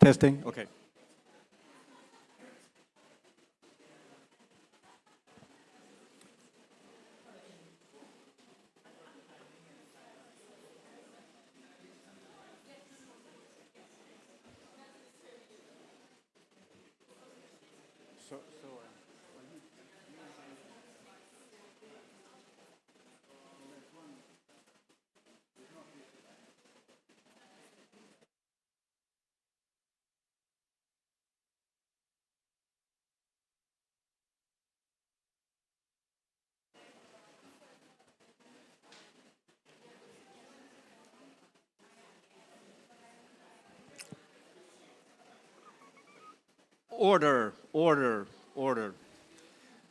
Testing. Okay. Order, order, order.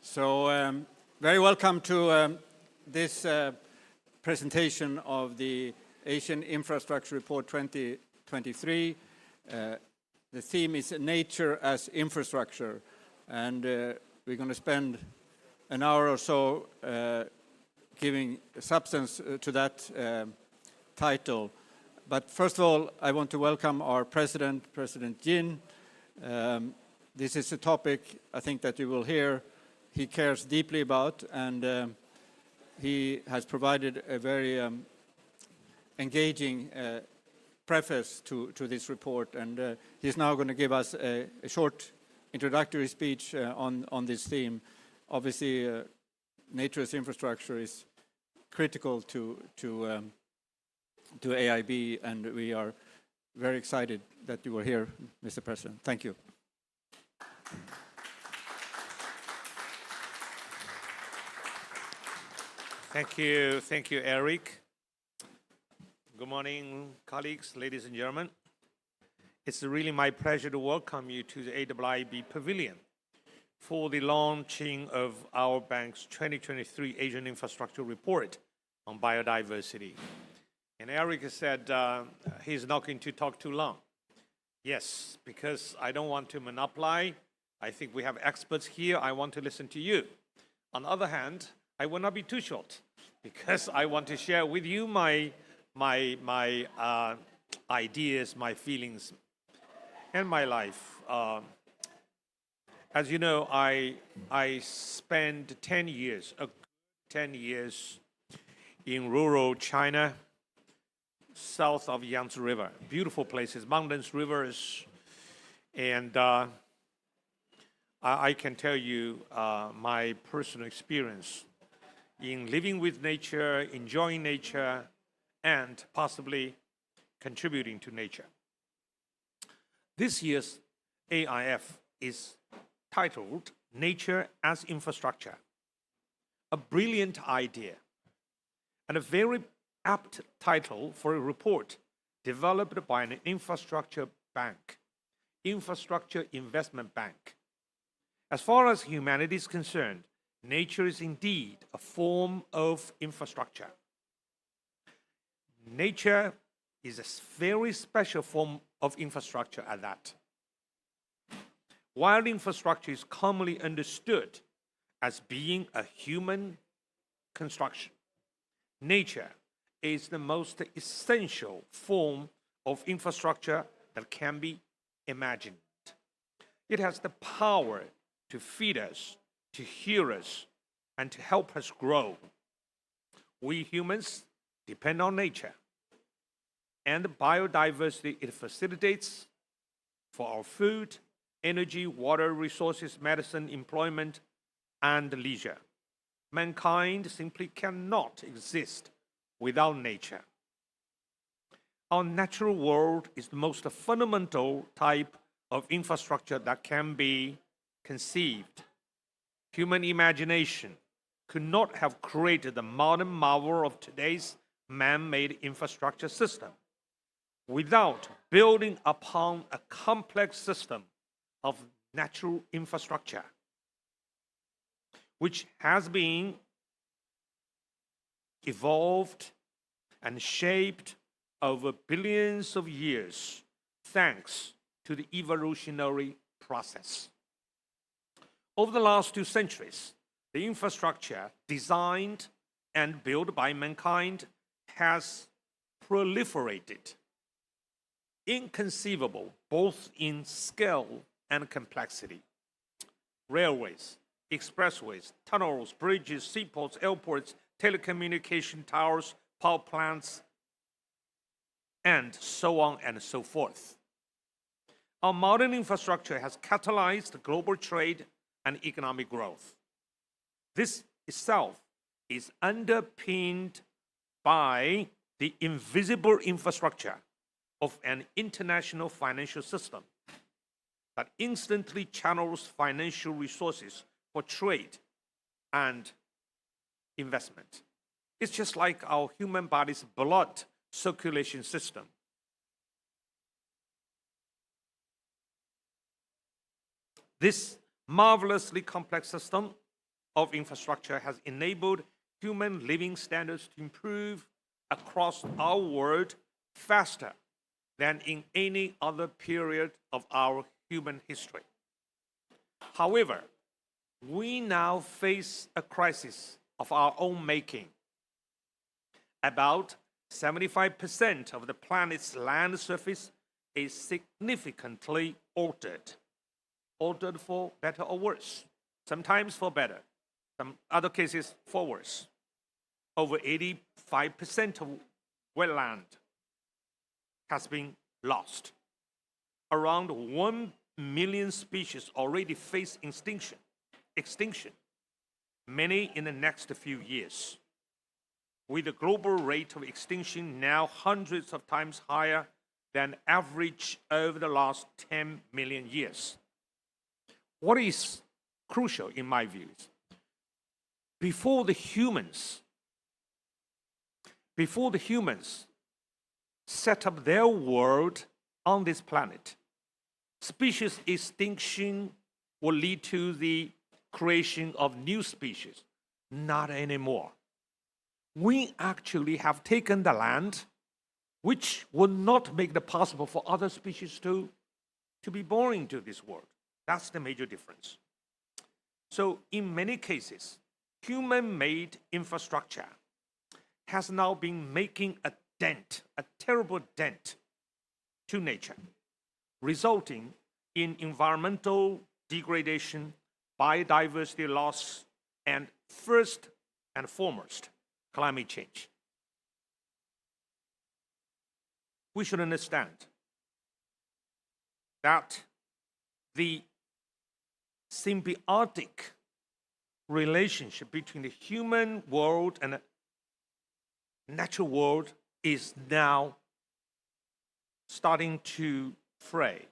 So very welcome to this presentation of the Asian Infrastructure Report 2023. The theme is Nature as Infrastructure, and we're going to spend an hour or so giving substance to that title. But first of all, I want to welcome our President, President Jin. This is a topic I think that you will hear he cares deeply about, and he has provided a very engaging preface to this report, and he's now going to give us a short introductory speech on this theme. Obviously, nature as infrastructure is critical to AIIB, and we are very excited that you are here, Mr. President. Thank you. Thank you, Eric. Good morning, colleagues, ladies and gentlemen. It's really my pleasure to welcome you to the AIIB Pavilion for the launching of our bank's 2023 Asian Infrastructure Report on biodiversity. And Eric said he's not going to talk too long. Yes, because I don't want to monopolize. I think we have experts here. I want to listen to you. On the other hand, I will not be too short because I want to share with you my ideas, my feelings, and my life. As you know, I spent 10 years in rural China, south of Yangtze River. Beautiful places, mountains, rivers, and I can tell you my personal experience in living with nature, enjoying nature, and possibly contributing to nature. This year's AIF is titled Nature as Infrastructure, a brilliant idea and a very apt title for a report developed by an infrastructure bank, infrastructure investment bank. As far as humanity is concerned, nature is indeed a form of infrastructure. Nature is a very special form of infrastructure at that. While infrastructure is commonly understood as being a human construction, nature is the most essential form of infrastructure that can be imagined. It has the power to feed us, to heal us, and to help us grow. We humans depend on nature, and the biodiversity it facilitates for our food, energy, water, resources, medicine, employment, and leisure. Mankind simply cannot exist without nature. Our natural world is the most fundamental type of infrastructure that can be conceived. Human imagination could not have created the modern marvel of today's man-made infrastructure system without building upon a complex system of natural infrastructure, which has been evolved and shaped over billions of years thanks to the evolutionary process. Over the last 2 centuries, the infrastructure designed and built by mankind has proliferated. inconceivable both in scale and complexity. Railways, expressways, tunnels, bridges, seaports, airports, telecommunication towers, power plants, and so on and so forth. Our modern infrastructure has catalyzed global trade and economic growth. This itself is underpinned by the invisible infrastructure of an international financial system that instantly channels financial resources for trade and investment. It's just like our human body's blood circulation system. This marvelously complex system of infrastructure has enabled human living standards to improve across our world faster than in any other period of our human history. However, we now face a crisis of our own making. About 75% of the planet's land surface is significantly altered. Altered for better or worse. Sometimes for better, some other cases for worse. Over 85% of wetland has been lost. Around 1 million species already face extinction, many in the next few years, with the global rate of extinction now hundreds of times higher than average over the last 10 million years. What is crucial in my view is before the humans set up their world on this planet, species extinction will lead to the creation of new species. Not anymore. We actually have taken the land, which will not make it possible for other species to be born into this world. That's the major difference. So in many cases, human-made infrastructure has now been making a dent, a terrible dent to nature, resulting in environmental degradation, biodiversity loss, and first and foremost, climate change. We should understand that the symbiotic relationship between the human world and the natural world is now starting to fray.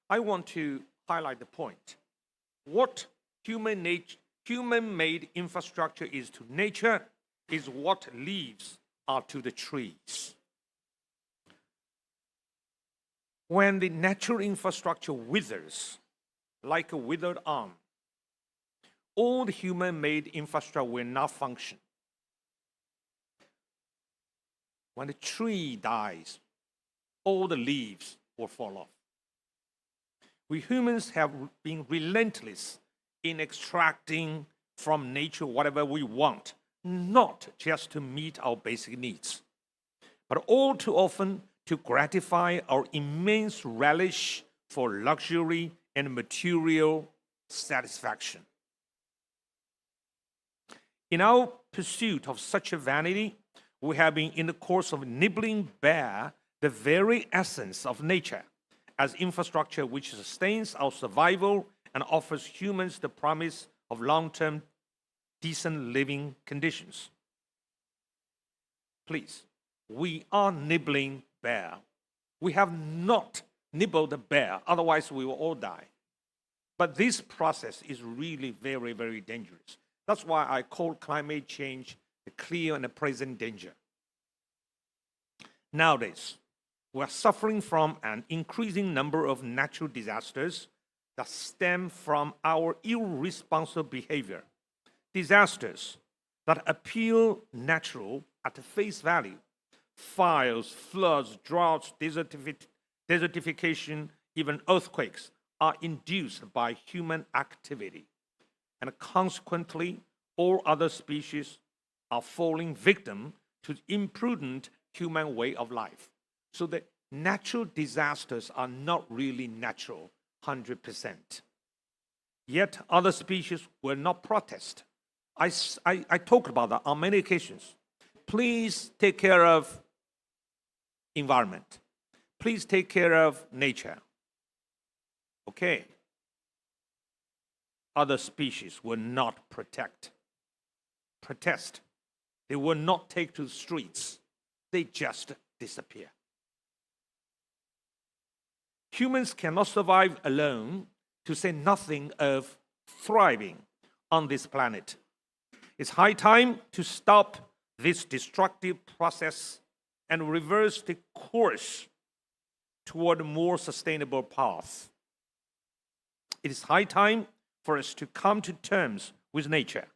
I want to highlight the point. What human-made infrastructure is to nature is what leaves are to the trees. When the natural infrastructure withers, like a withered arm, all the human-made infrastructure will not function. When the tree dies, all the leaves will fall off. We humans have been relentless in extracting from nature whatever we want, not just to meet our basic needs, but all too often to gratify our immense relish for luxury and material satisfaction. In our pursuit of such a vanity, we have been in the course of nibbling bare the very essence of nature as infrastructure which sustains our survival and offers humans the promise of long-term decent living conditions. Please, we are nibbling bare. We have not nibbled the bear, otherwise we will all die. But this process is really very, very dangerous. That's why I call climate change a clear and a present danger. Nowadays, we are suffering from an increasing number of natural disasters that stem from our irresponsible behavior. Disasters that appear natural at face value. Fires, floods, droughts, desertification, even earthquakes are induced by human activity. And consequently, all other species are falling victim to the imprudent human way of life. So the natural disasters are not really natural 100%. Yet other species will not protest. I talked about that on many occasions. Please take care of environment. Please take care of nature. Okay. Other species will not protest. They will not take to the streets. They just disappear. Humans cannot survive alone, to say nothing of thriving on this planet. It's high time to stop this destructive process and reverse the course toward a more sustainable path. It is high time for us to come to terms with nature.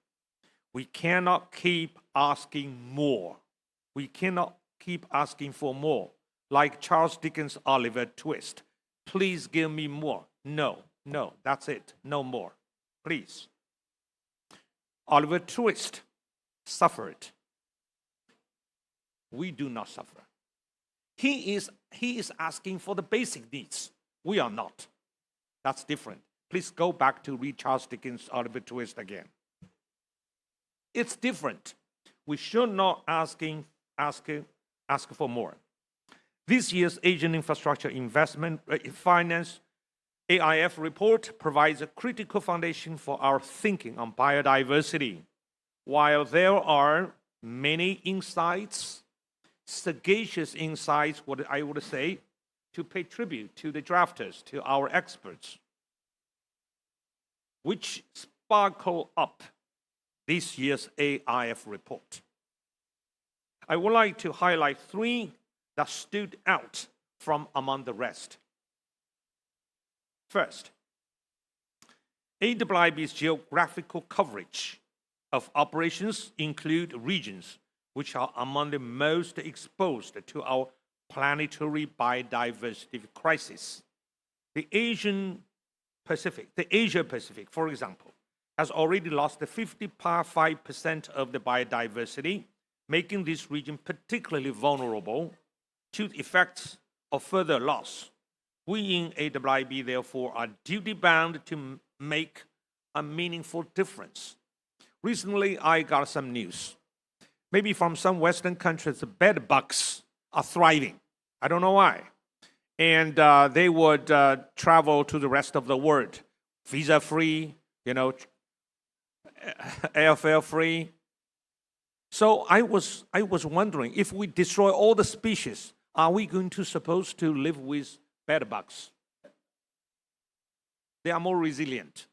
We cannot keep asking more. We cannot keep asking for more. Like Charles Dickens' Oliver Twist. Please give me more. No, that's it. No more. Please. Oliver Twist suffered. We do not suffer. He is asking for the basic needs. We are not. That's different. Please go back to read Charles Dickens' Oliver Twist again. It's different. We should not ask for more. This year's Asian Infrastructure Investment Finance AIF report provides a critical foundation for our thinking on biodiversity. While there are many insights, sagacious insights, what I would say, to pay tribute to the drafters, to our experts, which sparkle up this year's AIF report. I would like to highlight three that stood out from among the rest. First, AIIB's geographical coverage of operations include regions which are among the most exposed to our planetary biodiversity crisis. The Asia Pacific, for example, has already lost 55% of the biodiversity, making this region particularly vulnerable to the effects of further loss. We in AIIB, therefore, are duty-bound to make a meaningful difference. Recently, I got some news. Maybe from some Western countries, the bed bugs are thriving. I don't know why. And they would travel to the rest of the world, visa-free, airfare-free. So I was wondering, if we destroy all the species, are we going to supposed to live with bed bugs? They are more resilient.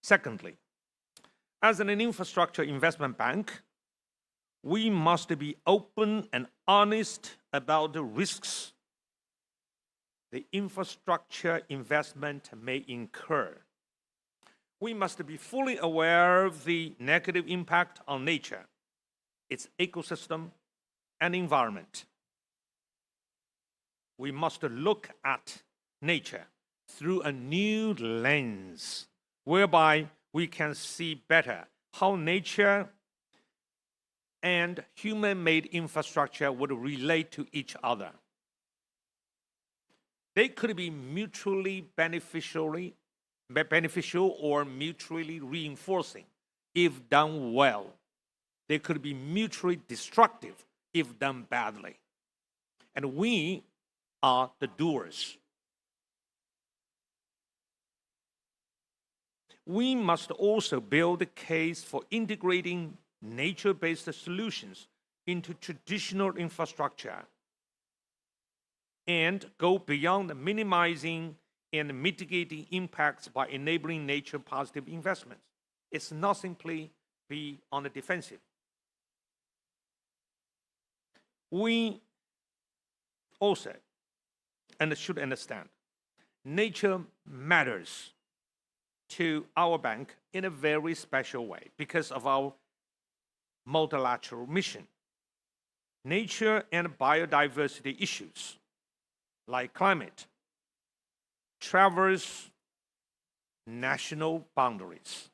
Secondly, as an infrastructure investment bank, we must be open and honest about the risks the infrastructure investment may incur. We must be fully aware of the negative impact on nature, its ecosystem, and environment. We must look at nature through a new lens, whereby we can see better how nature and human-made infrastructure would relate to each other. They could be mutually beneficial or mutually reinforcing if done well. They could be mutually destructive if done badly. And we are the doers. We must also build a case for integrating nature-based solutions into traditional infrastructure and go beyond minimizing and mitigating impacts by enabling nature-positive investments. It's not simply be on the defensive. We also should understand nature matters to our bank in a very special way because of our multilateral mission. Nature and biodiversity issues like climate traverse national boundaries.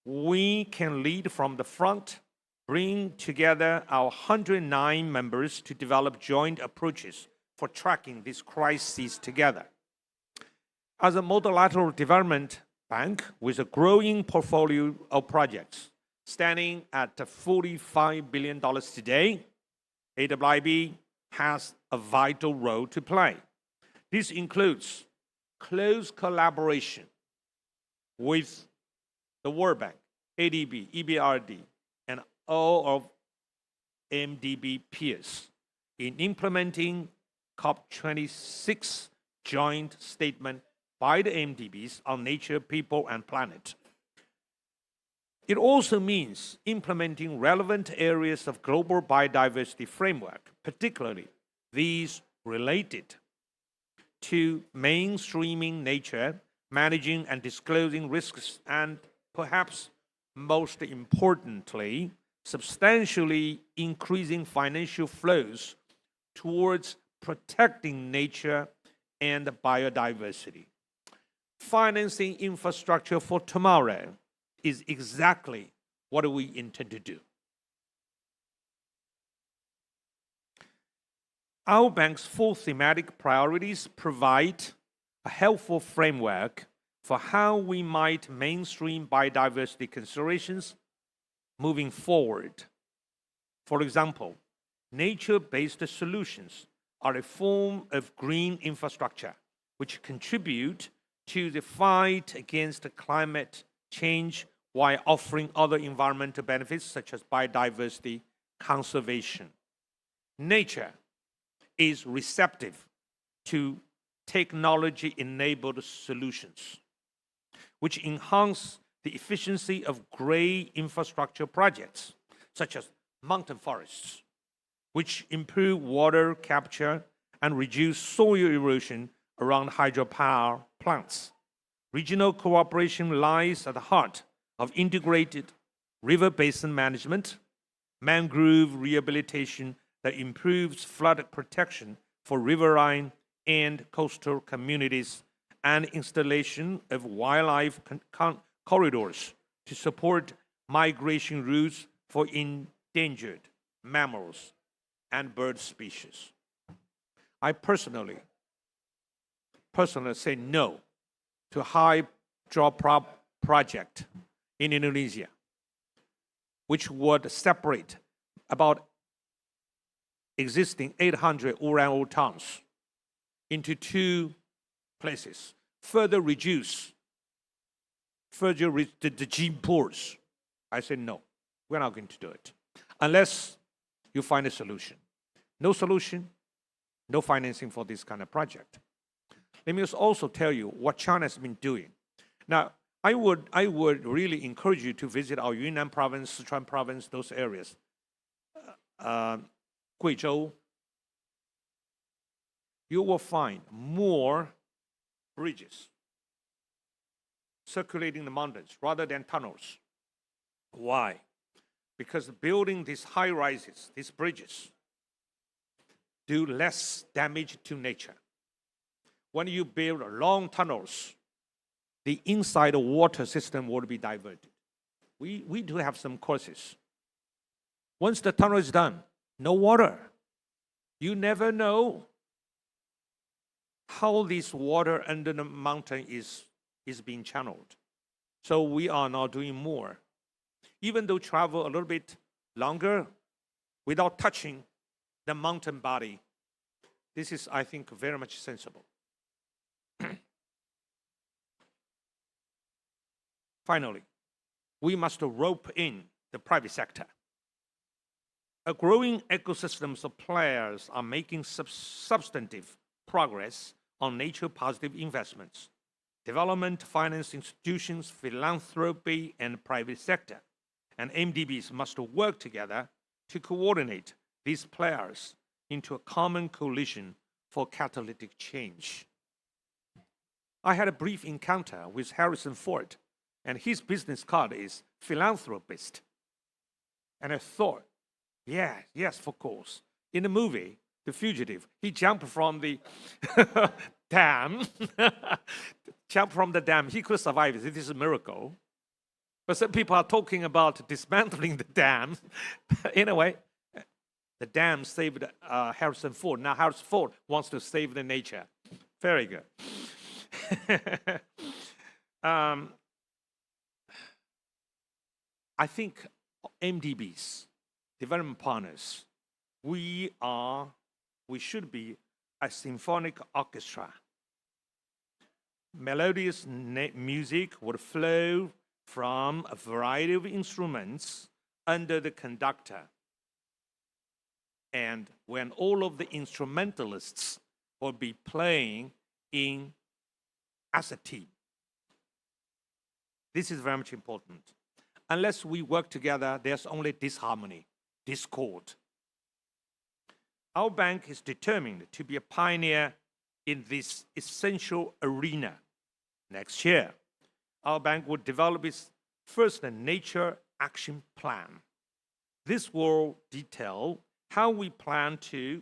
We can lead from the front bring together our 109 members to develop joint approaches for tracking these crises together. As a multilateral development bank with a growing portfolio of projects, standing at $45 billion today, AIIB has a vital role to play. This includes close collaboration with the World Bank, ADB, EBRD, and all of MDB peers in implementing COP26 joint statement by the MDBs on nature, people, and planet. It also means implementing relevant areas of global biodiversity framework, particularly these related to mainstreaming nature, managing and disclosing risks, and perhaps most importantly, substantially increasing financial flows towards protecting nature and biodiversity. Financing infrastructure for tomorrow is exactly what we intend to do. Our bank's four thematic priorities provide a helpful framework for how we might mainstream biodiversity considerations moving forward. For example, nature-based solutions are a form of green infrastructure which contribute to the fight against climate change while offering other environmental benefits such as biodiversity conservation. Nature is receptive to technology-enabled solutions, which enhance the efficiency of gray infrastructure projects, such as mountain forests, which improve water capture and reduce soil erosion around hydropower plants. Regional cooperation lies at the heart of integrated river basin management, mangrove rehabilitation that improves flood protection for riverine and coastal communities, and installation of wildlife corridors to support migration routes for endangered mammals and bird species. I personally say no to a hydro project in Indonesia, which would separate about existing 800 orangutans into two places, further reduce the gene pools. I said no, we're not going to do it unless you find a solution. No solution, no financing for this kind of project. Let me also tell you what China has been doing. Now, I would really encourage you to visit our Yunnan province, Sichuan province, those areas. Guizhou, you will find more bridges circulating the mountains rather than tunnels. Why? Because building these high rises, these bridges, do less damage to nature. When you build long tunnels, the inside water system will be diverted. We do have some courses. Once the tunnel is done, no water. You never know how this water under the mountain is being channeled. So we are now doing more. Even though travel a little bit longer without touching the mountain body, this is, I think, very much sensible. Finally, we must rope in the private sector. A growing ecosystem of players are making substantive progress on nature-positive investments. Development finance institutions, philanthropy, and private sector, and MDBs must work together to coordinate these players into a common coalition for catalytic change. I had a brief encounter with Harrison Ford, and his business card is philanthropist. And I thought, yes, of course. In the movie, The Fugitive, he jumped from the dam. Jumped from the dam. He could survive. It is a miracle. But some people are talking about dismantling the dam. Anyway, the dam saved Harrison Ford. Now Harrison Ford wants to save the nature. Very good. I think MDBs, development partners, we should be a symphonic orchestra. Melodious music would flow from a variety of instruments under the conductor. And when all of the instrumentalists will be playing as a team. This is very much important. Unless we work together, there's only disharmony, discord. Our bank is determined to be a pioneer in this essential arena. Next year, our bank will develop its first nature action plan. This will detail how we plan to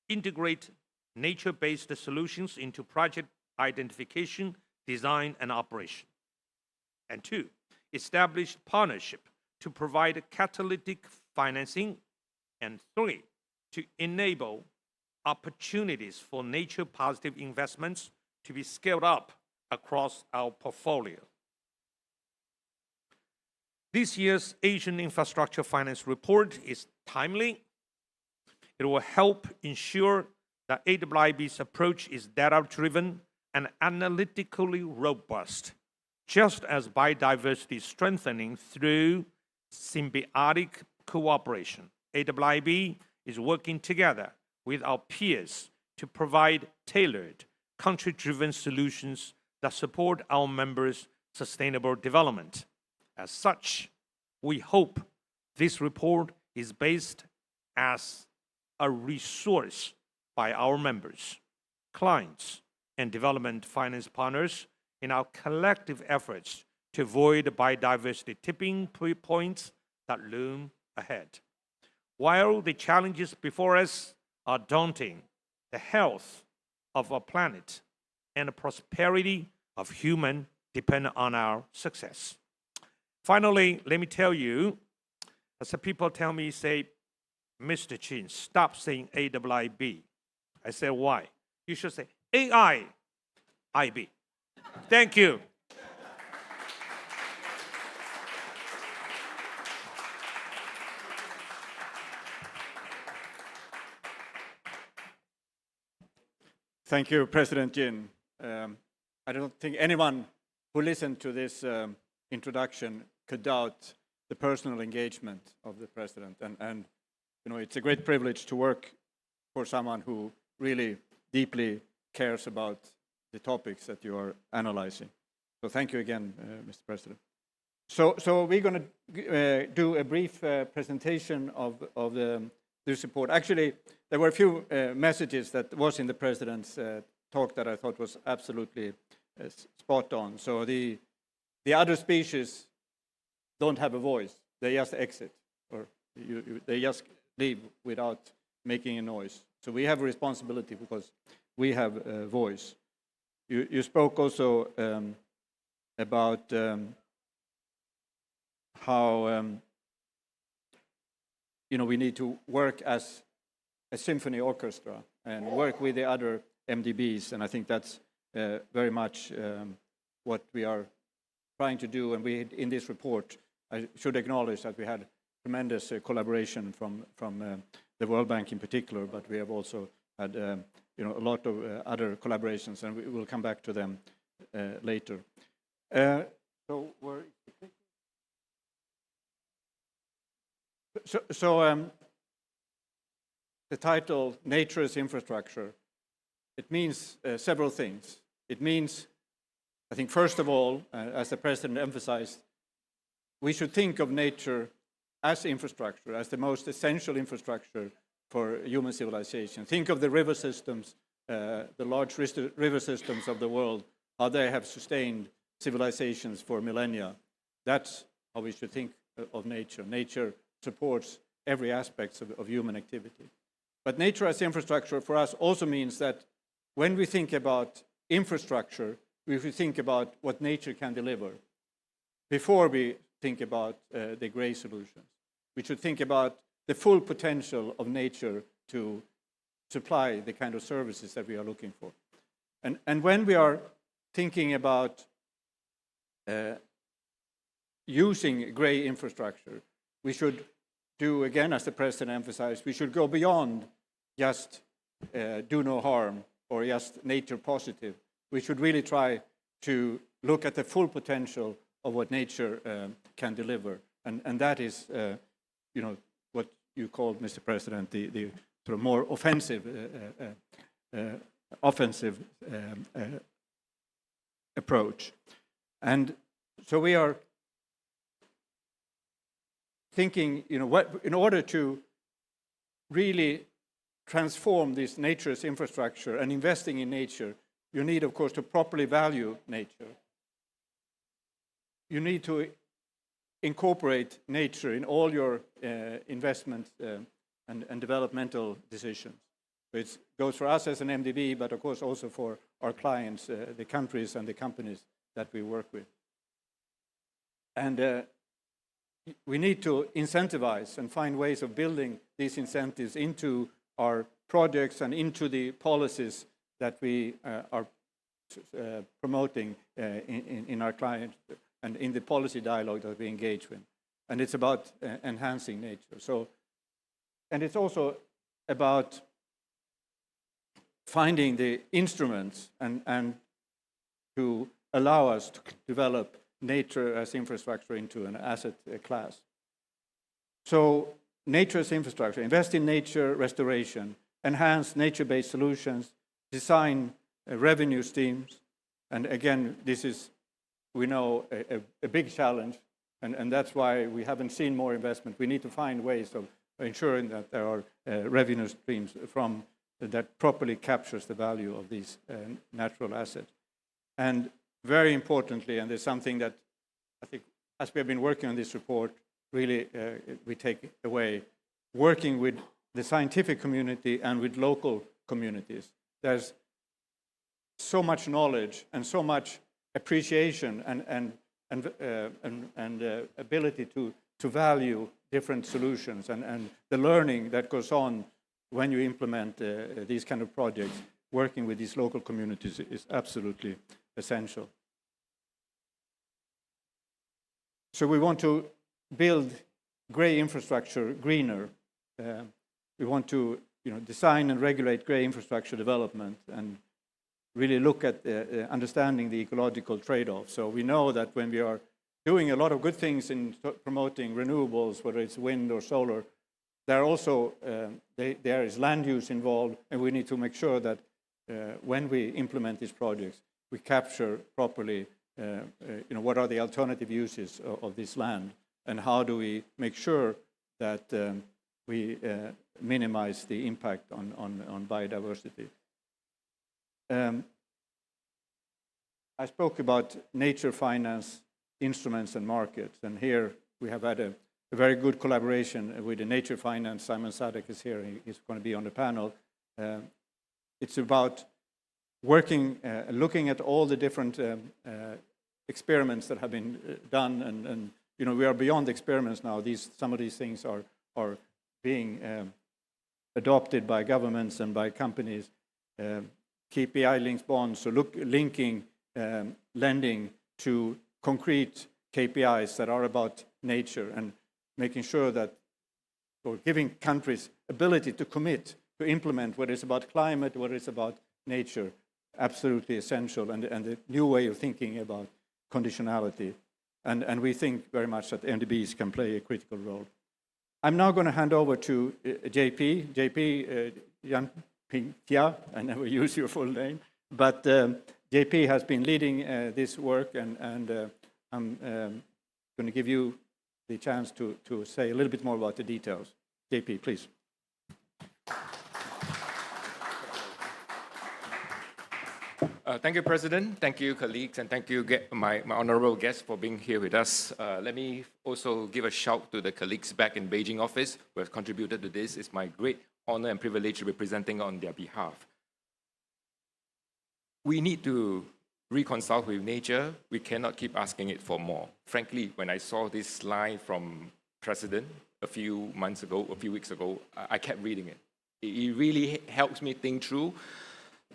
integrate nature-based solutions into project identification, design, and operation. And 2, establish partnership to provide catalytic financing. And 3, to enable opportunities for nature-positive investments to be scaled up across our portfolio. This year's Asian Infrastructure Finance Report is timely. It will help ensure that AIIB's approach is data-driven and analytically robust, just as biodiversity is strengthening through symbiotic cooperation. AIIB is working together with our peers to provide tailored, country-driven solutions that support our members' sustainable development. As such, we hope this report is based as a resource by our members, clients, and development finance partners in our collective efforts to avoid biodiversity tipping points that loom ahead. While the challenges before us are daunting, the health of our planet and the prosperity of humans depend on our success. Finally, let me tell you, as some people tell me, say, Mr. Chin, stop saying AIIB. I say, why? You should say AIIB. Thank you. Thank you, President Jin. I don't think anyone who listened to this introduction could doubt the personal engagement of the President. And you know, it's a great privilege to work for someone who really deeply cares about the topics that you are analyzing. So thank you again, Mr. President. So we're going to do a brief presentation of this report. Actually, there were a few messages that was in the President's talk that I thought was absolutely spot on. So the other species don't have a voice. They just exit, or they just leave without making a noise. So we have a responsibility because we have a voice. You spoke also about how we need to work as a symphony orchestra and work with the other MDBs, and I think that's very much what we are trying to do. And we, in this report, I should acknowledge that we had tremendous collaboration from the World Bank in particular, but we have also had a lot of other collaborations, and we will come back to them later. So the title, Nature as Infrastructure, it means several things. It means, I think, first of all, as the President emphasized, we should think of nature as infrastructure, as the most essential infrastructure for human civilization. Think of the river systems, the large river systems of the world, how they have sustained civilizations for millennia. That's how we should think of nature. Nature supports every aspect of human activity. But nature as infrastructure for us also means that when we think about infrastructure, we should think about what nature can deliver. before we think about the gray solutions. We should think about the full potential of nature to supply the kind of services that we are looking for. And when we are thinking about using gray infrastructure, we should do, again, as the President emphasized, we should go beyond just do no harm or just nature positive. We should really try to look at the full potential of what nature can deliver. And that is, what you called, Mr. President, the sort of more offensive approach. And so we are thinking, in order to really transform this nature's infrastructure and investing in nature, you need, of course, to properly value nature. You need to incorporate nature in all your investment and developmental decisions. So it goes for us as an MDB, but of course also for our clients, the countries and the companies that we work with. And we need to incentivize and find ways of building these incentives into our projects and into the policies that we are promoting in our clients and in the policy dialogue that we engage with. And it's about enhancing nature. So, and it's also about finding the instruments and to allow us to develop nature as infrastructure into an asset class. So nature as infrastructure, invest in nature restoration, enhance nature-based solutions, design revenue streams. And again, this is, we know, a big challenge, and that's why we haven't seen more investment. We need to find ways of ensuring that there are revenue streams from that properly captures the value of these natural assets. And very importantly, and there's something that I think, as we have been working on this report, really we take away, working with the scientific community and with local communities. There's so much knowledge and so much appreciation and ability to value different solutions and the learning that goes on when you implement these kind of projects. Working with these local communities is absolutely essential. So we want to build grey infrastructure greener. We want to design and regulate grey infrastructure development and really look at understanding the ecological trade-off. So we know that when we are doing a lot of good things in promoting renewables, whether it's wind or solar, there are also there is land use involved, and we need to make sure that when we implement these projects, we capture properly what are the alternative uses of this land, and how do we make sure that we minimize the impact on biodiversity. I spoke about nature finance instruments and markets, and here we have had a very good collaboration with the nature finance. Simon Sadek is here, he's going to be on the panel. It's about working, looking at all the different experiments that have been done, and we are beyond experiments now. Some of these things are being adopted by governments and by companies. KPI linked bonds, so linking lending to concrete KPIs that are about nature and making sure that, or giving countries ability to commit to implement whether it's about climate, whether it's about nature, absolutely essential, and the new way of thinking about conditionality. And we think very much that MDBs can play a critical role. I'm now going to hand over to JP. JP, Jan Pintia, I never use your full name, but JP has been leading this work, and I'm going to give you the chance to say a little bit more about the details. JP, please. Thank you, President. Thank you, colleagues, and thank you, my honorable guests, for being here with us. Let me also give a shout to the colleagues back in Beijing office who have contributed to this. It's my great honor and privilege representing on their behalf. We need to reconcile with nature, we cannot keep asking it for more. Frankly, when I saw this slide from President a few weeks ago, I kept reading it. It really helps me think through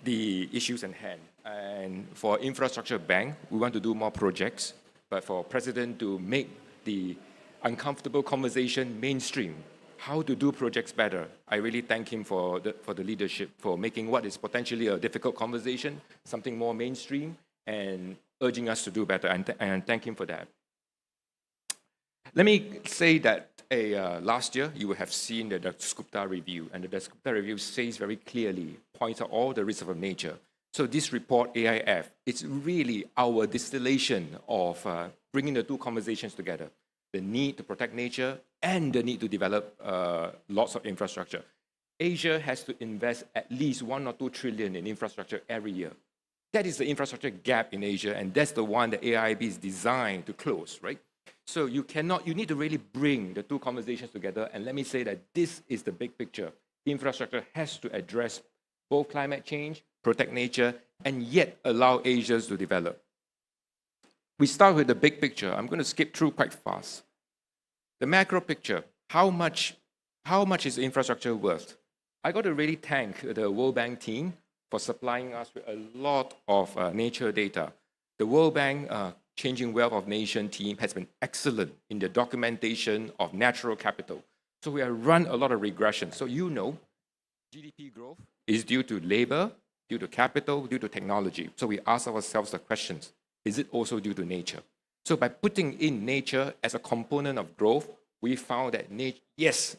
the issues in hand. And for Infrastructure Bank, we want to do more projects, but for President to make the uncomfortable conversation mainstream, how to do projects better, I really thank him for the leadership, for making what is potentially a difficult conversation something more mainstream and urging us to do better, and thank him for that. Let me say that last year, you will have seen the Dasgupta review, and the Dasgupta review says very clearly, points out all the risks of nature. So this report, AIF, it's really our distillation of bringing the two conversations together, the need to protect nature and the need to develop lots of infrastructure. Asia has to invest at least 1 or 2 trillion in infrastructure every year. That is the infrastructure gap in Asia, and that's the one that AIIB is designed to close, right? So you need to really bring the two conversations together, and let me say that this is the big picture. Infrastructure has to address both climate change, protect nature, and yet allow Asia to develop. We start with the big picture. I'm going to skip through quite fast. The macro picture, how much is infrastructure worth? I got to really thank the World Bank team for supplying us with a lot of nature data. The World Bank Changing Wealth of Nation team has been excellent in the documentation of natural capital. So we have run a lot of regression. So you know, GDP growth is due to labor, due to capital, due to technology. So we ask ourselves the questions, is it also due to nature? So by putting in nature as a component of growth, we found that yes,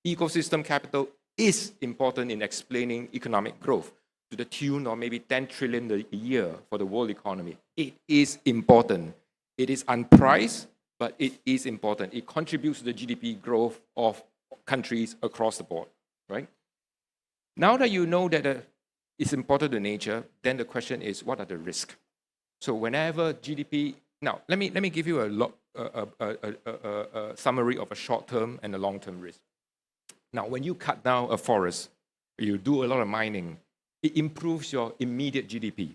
ecosystem capital is important in explaining economic growth to the tune of maybe 10 trillion a year for the world economy. It is important. It is unpriced, but it is important. It contributes to the GDP growth of countries across the board, right? Now that you know that it's important to nature, then the question is, what are the risks? So whenever GDP... Now, let me give you a summary of a short-term and a long-term risk. Now, when you cut down a forest, you do a lot of mining, it improves your immediate GDP.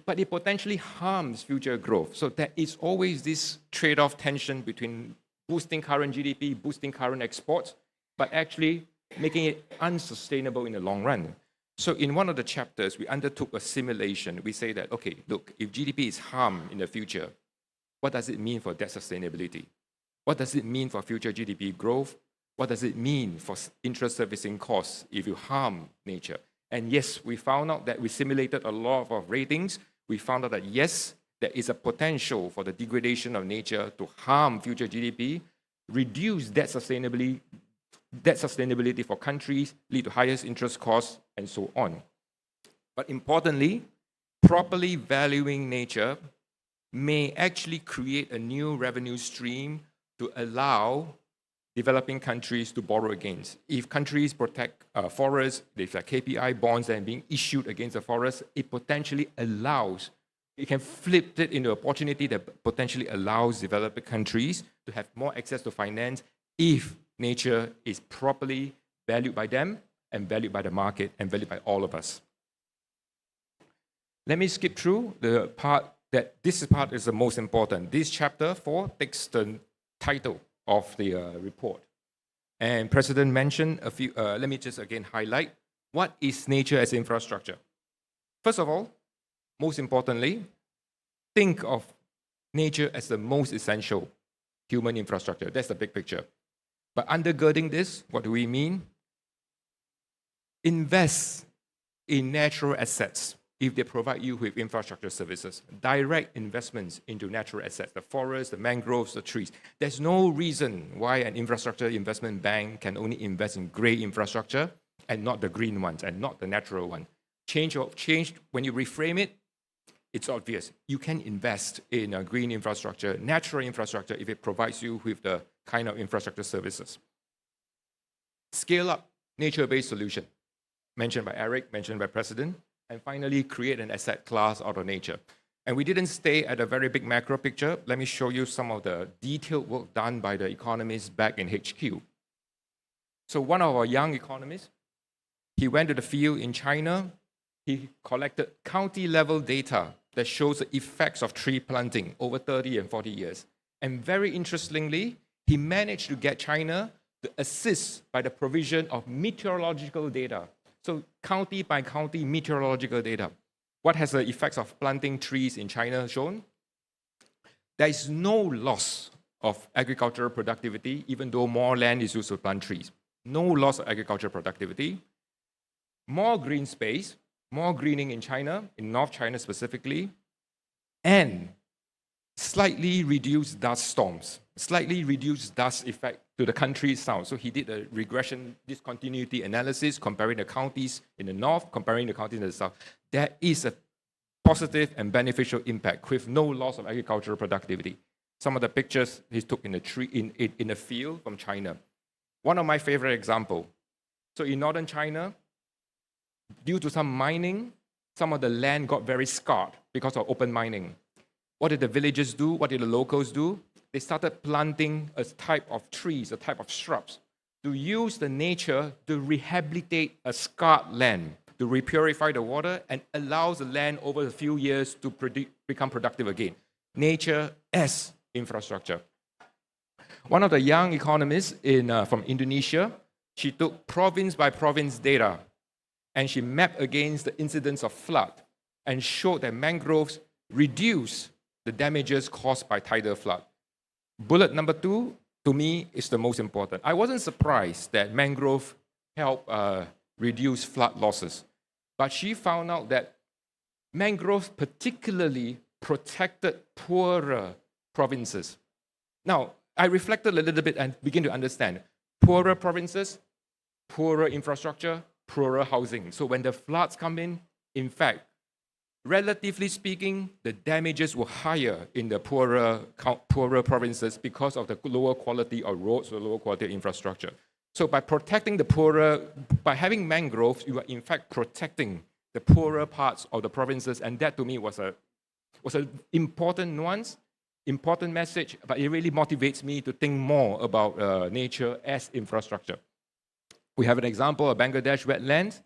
But it potentially harms future growth. So there is always this trade-off tension between boosting current GDP, boosting current exports, but actually making it unsustainable in the long run. So in one of the chapters, we undertook a simulation. We say that, okay, look, if GDP is harmed in the future, what does it mean for debt sustainability? What does it mean for future GDP growth? What does it mean for interest servicing costs if you harm nature? And yes, we found out that we simulated a lot of ratings. We found out that yes, there is a potential for the degradation of nature to harm future GDP, reduce debt sustainability for countries, lead to highest interest costs, and so on. But importantly, properly valuing nature may actually create a new revenue stream to allow developing countries to borrow against. If countries protect forests, if there are KPI bonds that are being issued against the forest, it potentially allows, it can flip it into an opportunity that potentially allows developing countries to have more access to finance if nature is properly valued by them and valued by the market and valued by all of us. Let me skip through the part that this part is the most important. This chapter 4 takes the title of the report. And President mentioned a few, let me just again highlight, what is nature as infrastructure? First of all, most importantly, think of nature as the most essential human infrastructure. That's the big picture. But undergirding this, what do we mean? Invest in natural assets if they provide you with infrastructure services. Direct investments into natural assets, the forests, the mangroves, the trees. There's no reason why an infrastructure investment bank can only invest in grey infrastructure and not the green ones and not the natural one. Change when you reframe it, it's obvious. You can invest in a green infrastructure, natural infrastructure, if it provides you with the kind of infrastructure services. Scale up nature-based solution, mentioned by Eric, mentioned by President. And finally, create an asset class out of nature. And we didn't stay at a very big macro picture. Let me show you some of the detailed work done by the economists back in HQ. So one of our young economists, he went to the field in China. he collected county-level data that shows the effects of tree planting over 30 and 40 years. And very interestingly, he managed to get China to assist by the provision of meteorological data. So county by county meteorological data. What has the effects of planting trees in China shown? There is no loss of agricultural productivity, even though more land is used to plant trees. No loss of agricultural productivity. More green space, more greening in China, in North China specifically, and slightly reduced dust storms, slightly reduced dust effect to the country south. So he did a regression discontinuity analysis, comparing the counties in the north, comparing the counties in the south. There is a positive and beneficial impact with no loss of agricultural productivity. Some of the pictures he took in a field from China. One of my favorite examples. So in northern China, due to some mining, some of the land got very scarred because of open mining. What did the villagers do? What did the locals do? They started planting a type of trees, a type of shrubs, to use the nature to rehabilitate a scarred land, to repurify the water and allows the land over a few years to become productive again. Nature as infrastructure. One of the young economists from Indonesia, she took province by province data and she mapped against the incidence of flood and showed that mangroves reduce the damages caused by tidal flood. Bullet number 2, to me, is the most important. I wasn't surprised that mangrove help reduce flood losses, but she found out that mangroves particularly protected poorer provinces. Now, I reflected a little bit and begin to understand. Poorer provinces, poorer infrastructure, poorer housing. So when the floods come in fact, relatively speaking, the damages were higher in the poorer provinces because of the lower quality of roads or lower quality of infrastructure. So by protecting the poorer, by having mangroves, you are in fact protecting the poorer parts of the provinces, and that to me was an important nuance, important message, but it really motivates me to think more about nature as infrastructure. We have an example of Bangladesh wetlands,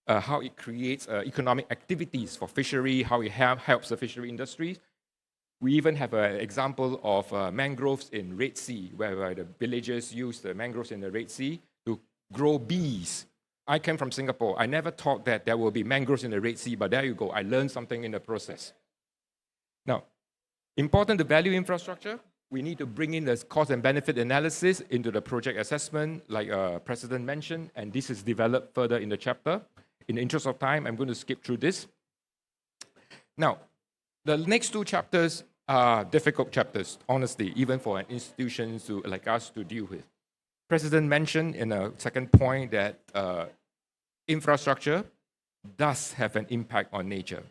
how it creates economic activities for fishery, how it helps the fishery industry. We even have an example of mangroves in Red Sea, where the villagers use the mangroves in the Red Sea to grow bees. I came from Singapore. I never thought that there will be mangroves in the Red Sea, but there you go. I learned something in the process. Now, important to value infrastructure, we need to bring in the cost and benefit analysis into the project assessment, like President mentioned, and this is developed further in the chapter. In the interest of time, I'm going to skip through this. Now, the next 2 chapters are difficult chapters, honestly, even for an institution like us to deal with. President mentioned in a second point that infrastructure does have an impact on nature.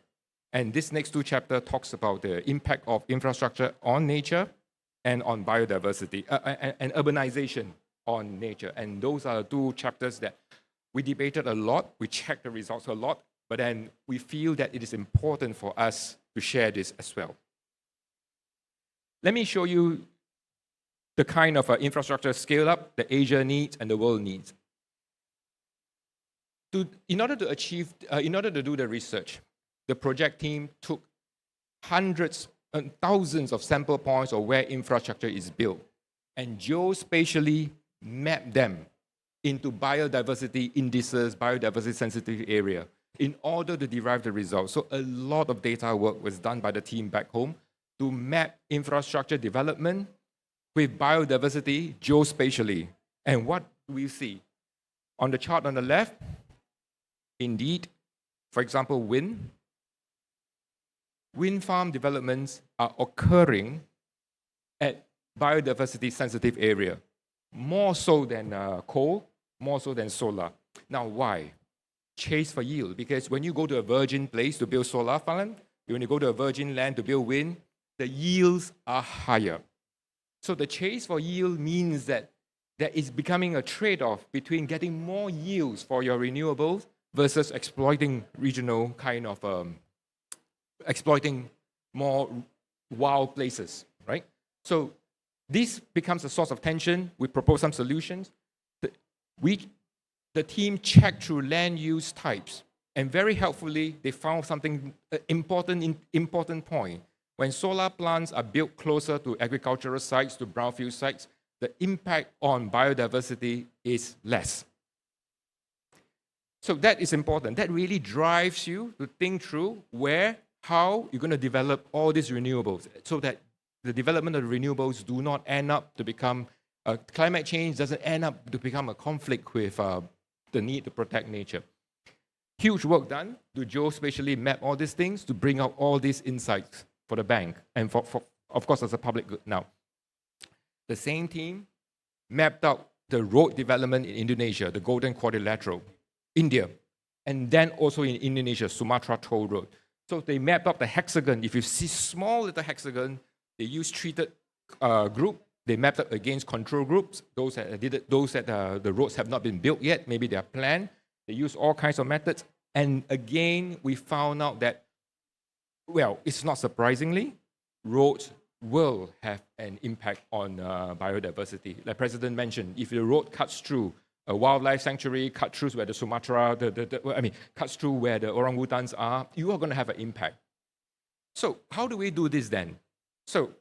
And this next 2 chapters talks about the impact of infrastructure on nature and on biodiversity, and urbanization on nature. And those are the 2 chapters that we debated a lot, we checked the results a lot, but then we feel that it is important for us to share this as well. Let me show you the kind of infrastructure scale up that Asia needs and the world needs. In order to do the research, the project team took hundreds and thousands of sample points of where infrastructure is built and geospatially mapped them into biodiversity indices, biodiversity sensitive area, in order to derive the results. So a lot of data work was done by the team back home to map infrastructure development with biodiversity geospatially. And what do we see? On the chart on the left, indeed, for example, wind farm developments are occurring at biodiversity sensitive area, more so than coal, more so than solar. Now, why? Chase for yield, because when you go to a virgin place to build solar farm, when you go to a virgin land to build wind, the yields are higher. So the chase for yield means that there is becoming a trade-off between getting more yields for your renewables versus exploiting regional kind of, exploiting more wild places, right? So this becomes a source of tension. We propose some solutions. The team checked through land use types And very helpfully, they found something important point. When solar plants are built closer to agricultural sites, to brownfield sites, the impact on biodiversity is less. So that is important. That really drives you to think through how you're going to develop all these renewables so that the development of renewables do not end up to become, climate change doesn't end up to become a conflict with the need to protect nature. Huge work done to geospatially map all these things to bring out all these insights for the bank and for of course, as a public good. Now, the same team mapped out the road development in Indonesia, the Golden Quadrilateral, India, and then also in Indonesia, Sumatra Toll Road. So they mapped out the hexagon. If you see small little hexagon, they use treated group. They mapped out against control groups. Those that the roads have not been built yet, maybe they are planned. They use all kinds of methods. And again, we found out that, well, it's not surprisingly, roads will have an impact on biodiversity. Like President mentioned, if the road cuts through a wildlife sanctuary, cuts through where the Sumatra, cuts through where the orangutans are, you are going to have an impact. So how do we do this then? So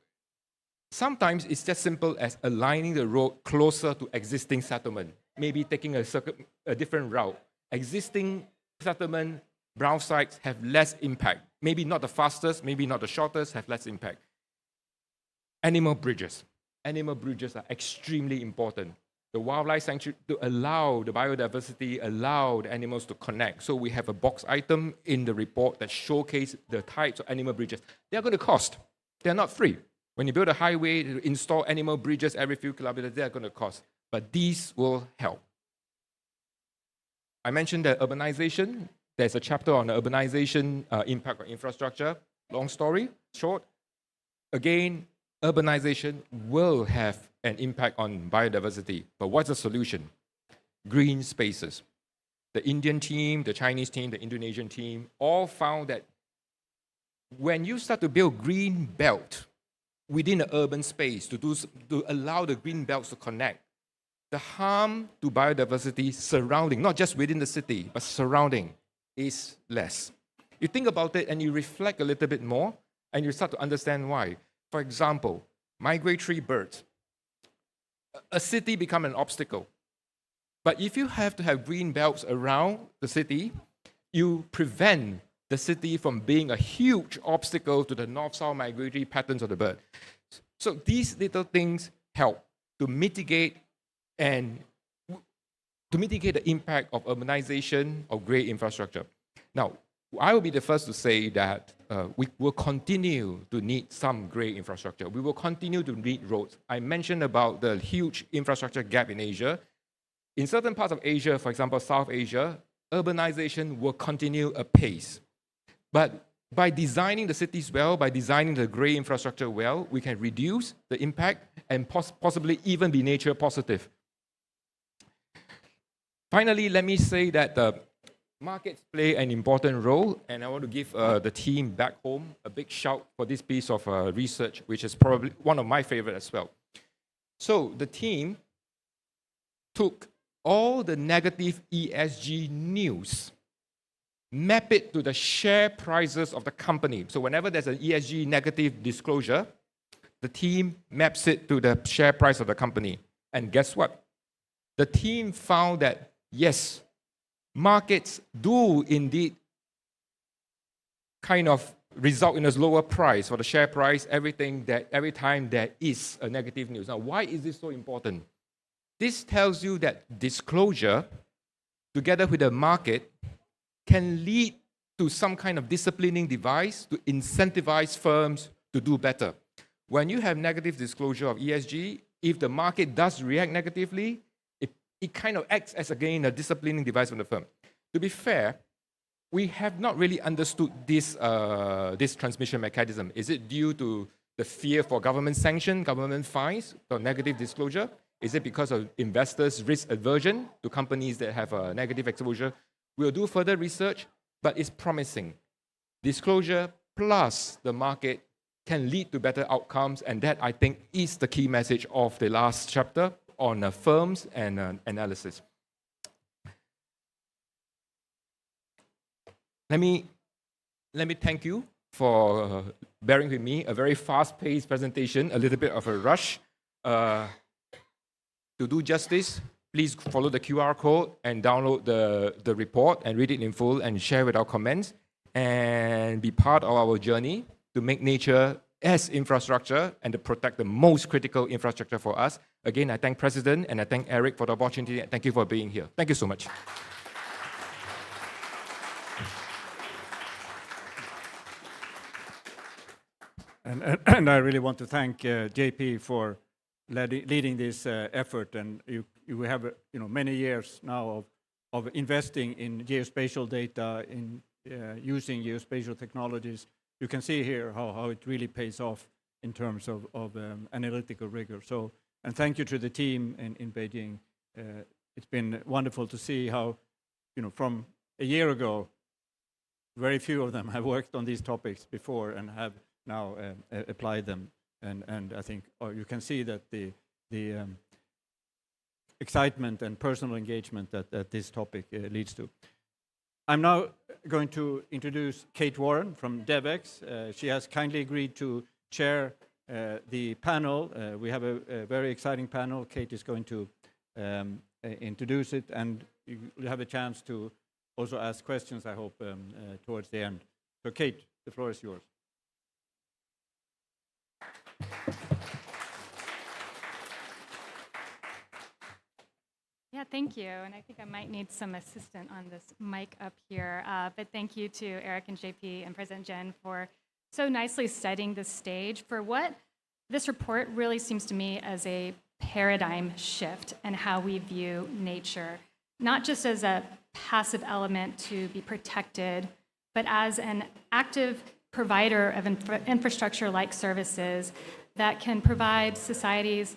sometimes it's just simple as aligning the road closer to existing settlement, maybe taking a different route. Existing settlement, brown sites have less impact. Maybe not the fastest, maybe not the shortest, have less impact. Animal bridges. Animal bridges are extremely important. The wildlife sanctuary, to allow the biodiversity, allow the animals to connect. So we have a box item in the report that showcases the types of animal bridges. They're going to cost. They're not free. When you build a highway, to install animal bridges every few kilometers, they're going to cost. But these will help. I mentioned that urbanization. There's a chapter on the urbanization impact on infrastructure. Long story, short. Again, urbanization will have an impact on biodiversity. But what's the solution? Green spaces. The Indian team, the Chinese team, the Indonesian team all found that when you start to build green belt within an urban space to allow the green belts to connect, the harm to biodiversity surrounding, not just within the city, but surrounding, is less. You think about it and you reflect a little bit more, and you start to understand why. For example, migratory birds. A city become an obstacle. But if you have to have green belts around the city, you prevent the city from being a huge obstacle to the north-south migratory patterns of the bird. So these little things help to mitigate the impact of urbanization, of great infrastructure. Now, I will be the first to say that we will continue to need some great infrastructure. We will continue to need roads. I mentioned about the huge infrastructure gap in Asia. In certain parts of Asia, for example, South Asia, urbanization will continue apace. But by designing the cities well, by designing the great infrastructure well, we can reduce the impact and possibly even be nature positive. Finally, let me say that markets play an important role, and I want to give the team back home a big shout for this piece of research, which is probably one of my favorite as well. So the team took all the negative ESG news, map it to the share prices of the company. So whenever there's an ESG negative disclosure, the team maps it to the share price of the company. And guess what? The team found that, yes, markets do indeed kind of result in a lower price for the share price every time there is a negative news. Now, why is this so important? This tells you that disclosure, together with the market, can lead to some kind of disciplining device to incentivize firms to do better. When you have negative disclosure of ESG, if the market does react negatively, it kind of acts as, again, a disciplining device from the firm. To be fair, we have not really understood this transmission mechanism. Is it due to the fear for government sanction, government fines, or negative disclosure? Is it because of investors' risk aversion to companies that have a negative exposure? We'll do further research, but it's promising. Disclosure plus the market can lead to better outcomes, and that, I think, is the key message of the last chapter on firms and analysis. let me thank you for bearing with me. A very fast-paced presentation, a little bit of a rush. To do justice, please follow the QR code and download the report and read it in full and share with our comments and be part of our journey to make nature as infrastructure and to protect the most critical infrastructure for us. Again, I thank President and I thank Eric for the opportunity. Thank you for being here. Thank you so much. And I really want to thank JP for leading this effort. And you have many years now of investing in geospatial data, in using geospatial technologies. You can see here how it really pays off in terms of analytical rigor. So, and thank you to the team in Beijing. It's been wonderful to see how, from a year ago, very few of them have worked on these topics before and have now applied them. And I think you can see that the excitement and personal engagement that this topic leads to. I'm now going to introduce Kate Warren from DevEx. She has kindly agreed to chair the panel. We have a very exciting panel. Kate is going to introduce it, and you'll have a chance to also ask questions, I hope, towards the end. So Kate, the floor is yours. Yeah, thank you. And I think I might need some assistance on this mic up here. But thank you to Eric and JP and President Jen for so nicely setting the stage for what this report really seems to me as a paradigm shift in how we view nature, not just as a passive element to be protected, but as an active provider of infrastructure-like services that can provide societies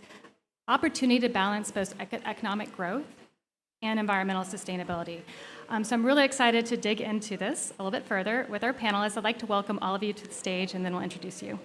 opportunity to balance both economic growth and environmental sustainability. So I'm really excited to dig into this a little bit further with our panelists. I'd like to welcome all of you to the stage, and then we'll introduce you.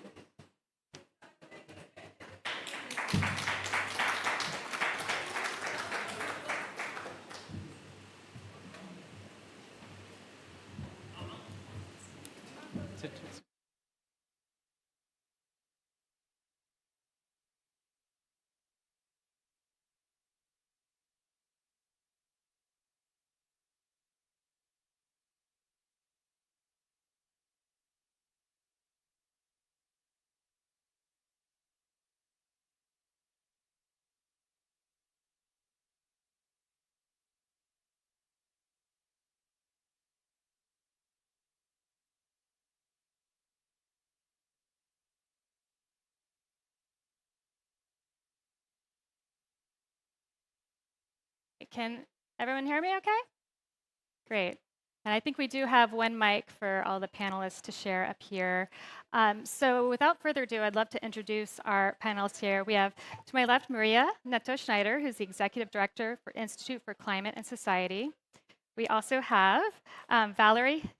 Can everyone hear me okay? Great. And I think we do have one mic for all the panelists to share up here. So without further ado, I'd love to introduce our panelists here. We have, to my left, Maria Neto-Schneider, who's the Executive Director for Institute for Climate and Society. We also have Valerie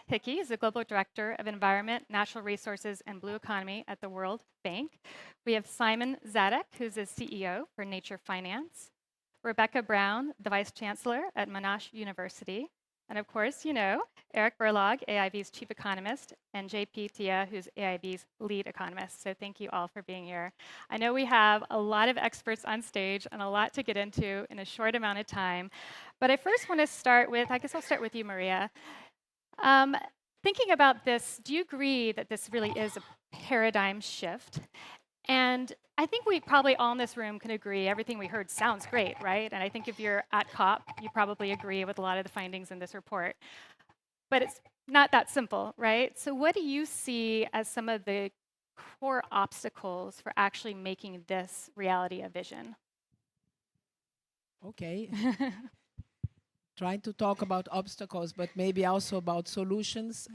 Hickey, who's the Global Director of Environment, Natural Resources, and Blue Economy at the World Bank. We have Simon Zadek, who's the CEO for Nature Finance. Rebecca Brown, the Vice Chancellor at Monash University. And of course, Eric Berlog, AIIB's Chief Economist, and JP Tia, who's AIIB's Lead Economist. So thank you all for being here. I know we have a lot of experts on stage and a lot to get into in a short amount of time. But I first want to start with, I guess I'll start with you, Maria. Thinking about this, do you agree that this really is a paradigm shift? And I think we probably all in this room can agree everything we heard sounds great, right? And I think if you're at COP, you probably agree with a lot of the findings in this report. But it's not that simple, right? So what do you see as some of the core obstacles for actually making this reality a vision? Okay. Trying to talk about obstacles, but maybe also about solutions.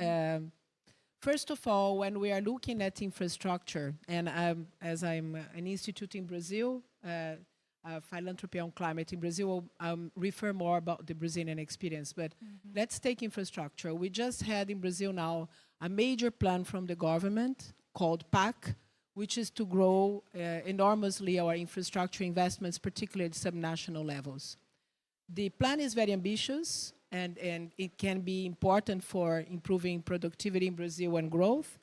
First of all, when we are looking at infrastructure, and as I'm an institute in Brazil, philanthropy on climate in Brazil, I'll refer more about the Brazilian experience. But let's take infrastructure. We just had in Brazil now a major plan from the government called PAC, which is to grow enormously our infrastructure investments, particularly at subnational levels. The plan is very ambitious, and it can be important for improving productivity in Brazil and growth.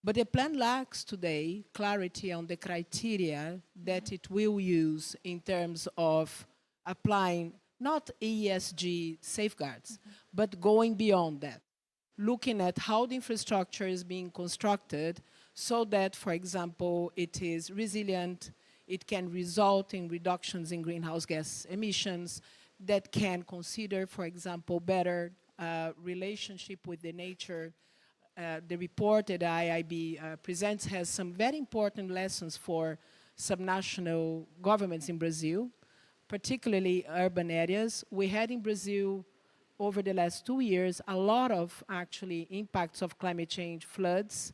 But the plan lacks today clarity on the criteria that it will use in terms of applying not ESG safeguards, but going beyond that, looking at how the infrastructure is being constructed so that, for example, it is resilient, it can result in reductions in greenhouse gas emissions, that can consider, for example, better relationship with the nature. The report that AIIB presents has some very important lessons for subnational governments in Brazil, particularly urban areas. We had in Brazil, over the last 2 years, a lot of actually impacts of climate change, floods,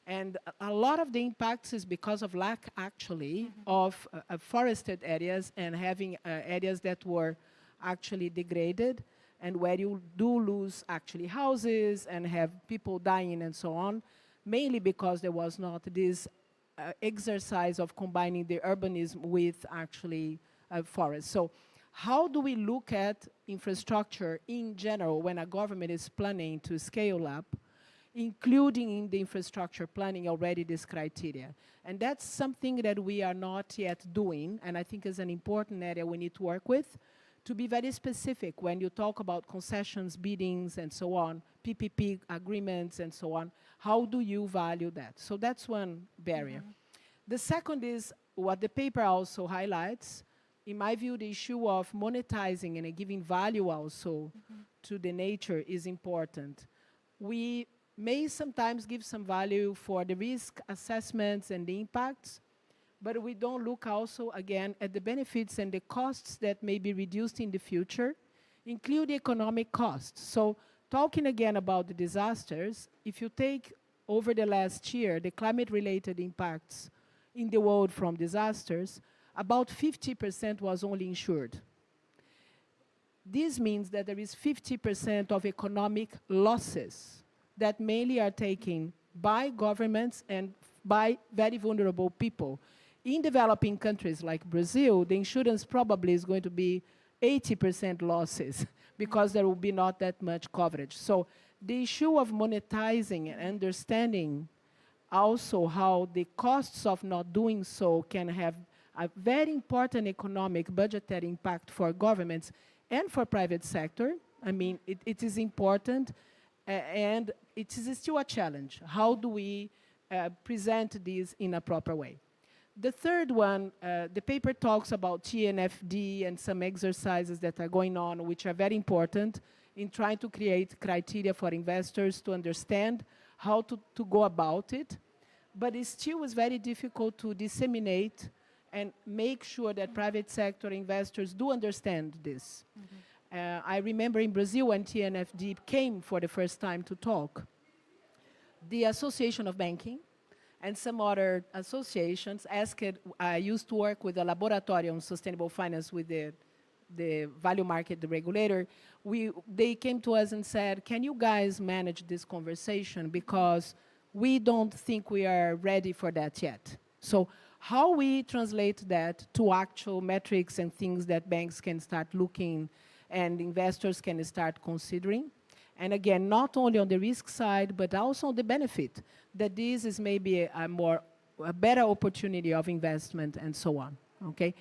and a lot of the impacts is because of lack actually of forested areas and having areas that were actually degraded, and where you do lose actually houses and have people dying and so on, mainly because there was not this exercise of combining the urbanism with actually forests. So how do we look at infrastructure in general when a government is planning to scale up, including in the infrastructure planning already this criteria? And that's something that we are not yet doing, and I think is an important area we need to work with, to be very specific when you talk about concessions, biddings, and so on, PPP agreements, and so on. How do you value that? So that's one barrier. The second is what the paper also highlights. In my view, the issue of monetizing and giving value also to the nature is important. We may sometimes give some value for the risk assessments and the impacts, but we don't look also, again, at the benefits and the costs that may be reduced in the future, including economic costs. So talking again about the disasters, if you take over the last year, the climate-related impacts in the world from disasters, about 50% was only insured. This means that there is 50% of economic losses that mainly are taken by governments and by very vulnerable people. In developing countries like Brazil, the insurance probably is going to be 80% losses because there will be not that much coverage. So the issue of monetizing and understanding also how the costs of not doing so can have a very important economic budgetary impact for governments and for private sector. I mean, it is important, and it is still a challenge. How do we present this in a proper way? The third one, the paper talks about TNFD and some exercises that are going on, which are very important in trying to create criteria for investors to understand how to go about it. But it still is very difficult to disseminate and make sure that private sector investors do understand this. I remember in Brazil when TNFD came for the first time to talk, the Association of Banking and some other associations asked, I used to work with a laboratory on sustainable finance with the value market, the regulator. They came to us and said, can you guys manage this conversation? Because we don't think we are ready for that yet. So how we translate that to actual metrics and things that banks can start looking and investors can start considering. And again, not only on the risk side, but also on the benefit, that this is maybe a better opportunity of investment and so on, okay?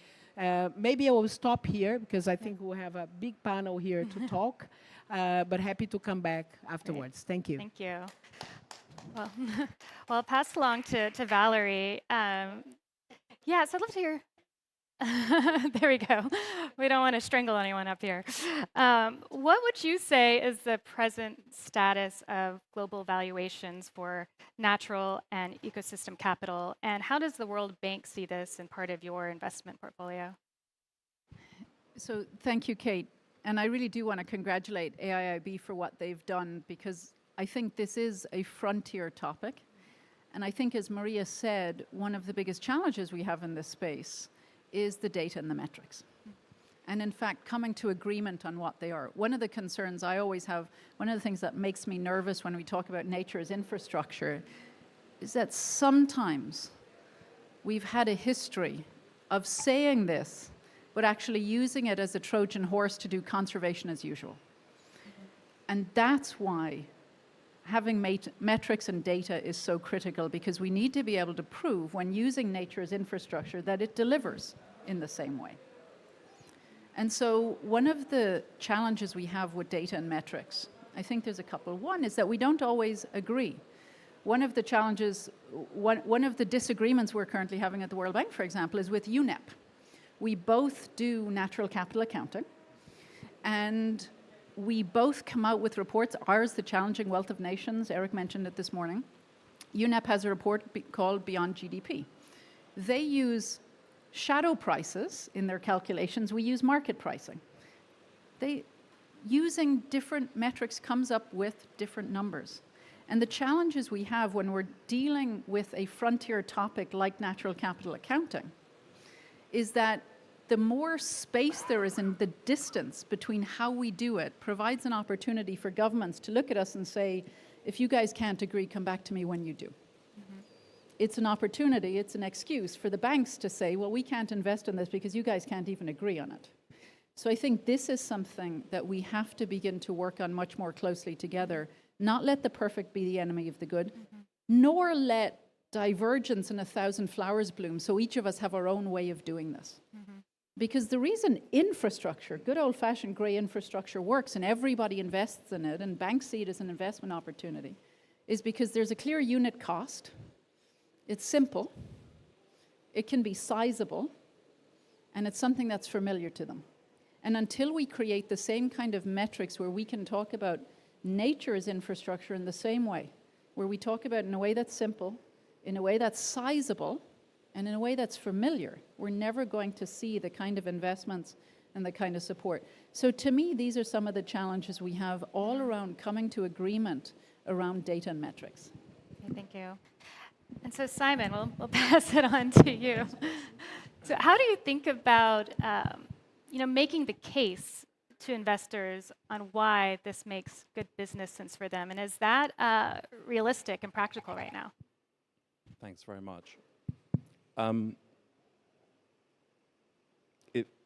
Maybe I will stop here because I think we'll have a big panel here to talk, but happy to come back afterwards. Great. Thank you. Thank you. Well, well, I'll pass along to Valerie. Yeah, so I'd love to hear. There we go. We don't want to strangle anyone up here. What would you say is the present status of global valuations for natural and ecosystem capital, and how does the World Bank see this in part of your investment portfolio? So thank you, Kate. And I really do want to congratulate AIIB for what they've done, because I think this is a frontier topic. And I think, as Maria said, one of the biggest challenges we have in this space is the data and the metrics. And in fact, coming to agreement on what they are. One of the concerns I always have, one of the things that makes me nervous when we talk about nature as infrastructure, is that sometimes we've had a history of saying this, but actually using it as a Trojan horse to do conservation as usual. And that's why having metrics and data is so critical, because we need to be able to prove when using nature as infrastructure that it delivers in the same way. And so one of the challenges we have with data and metrics, I think there's a couple. One is that we don't always agree. One of the challenges, one of the disagreements we're currently having at the World Bank, for example, is with UNEP. We both do natural capital accounting, and we both come out with reports. Ours, the Challenging Wealth of Nations, Eric mentioned it this morning. UNEP has a report called Beyond GDP. They use shadow prices in their calculations. We use market pricing. Using different metrics comes up with different numbers. And the challenges we have when we're dealing with a frontier topic like natural capital accounting is that the more space there is in the distance between how we do it provides an opportunity for governments to look at us and say, if you guys can't agree, come back to me when you do. Mm-hmm. It's an opportunity, it's an excuse for the banks to say, well, we can't invest in this because you guys can't even agree on it. So I think this is something that we have to begin to work on much more closely together, not let the perfect be the enemy of the good, mm-hmm. nor let divergence and 1,000 flowers bloom, so each of us have our own way of doing this. Mm-hmm. Because the reason infrastructure, good old-fashioned grey infrastructure works and everybody invests in it and banks see it as an investment opportunity is because there's a clear unit cost, it's simple, it can be sizable, and it's something that's familiar to them. And until we create the same kind of metrics where we can talk about nature as infrastructure in the same way, where we talk about it in a way that's simple, in a way that's sizable, and in a way that's familiar, we're never going to see the kind of investments and the kind of support. So to me, these are some of the challenges we have all around coming to agreement around data and metrics. Okay, thank you. And so Simon, we'll pass it on to you. So how do you think about making the case to investors on why this makes good business sense for them? And is that realistic and practical right now? Thanks very much.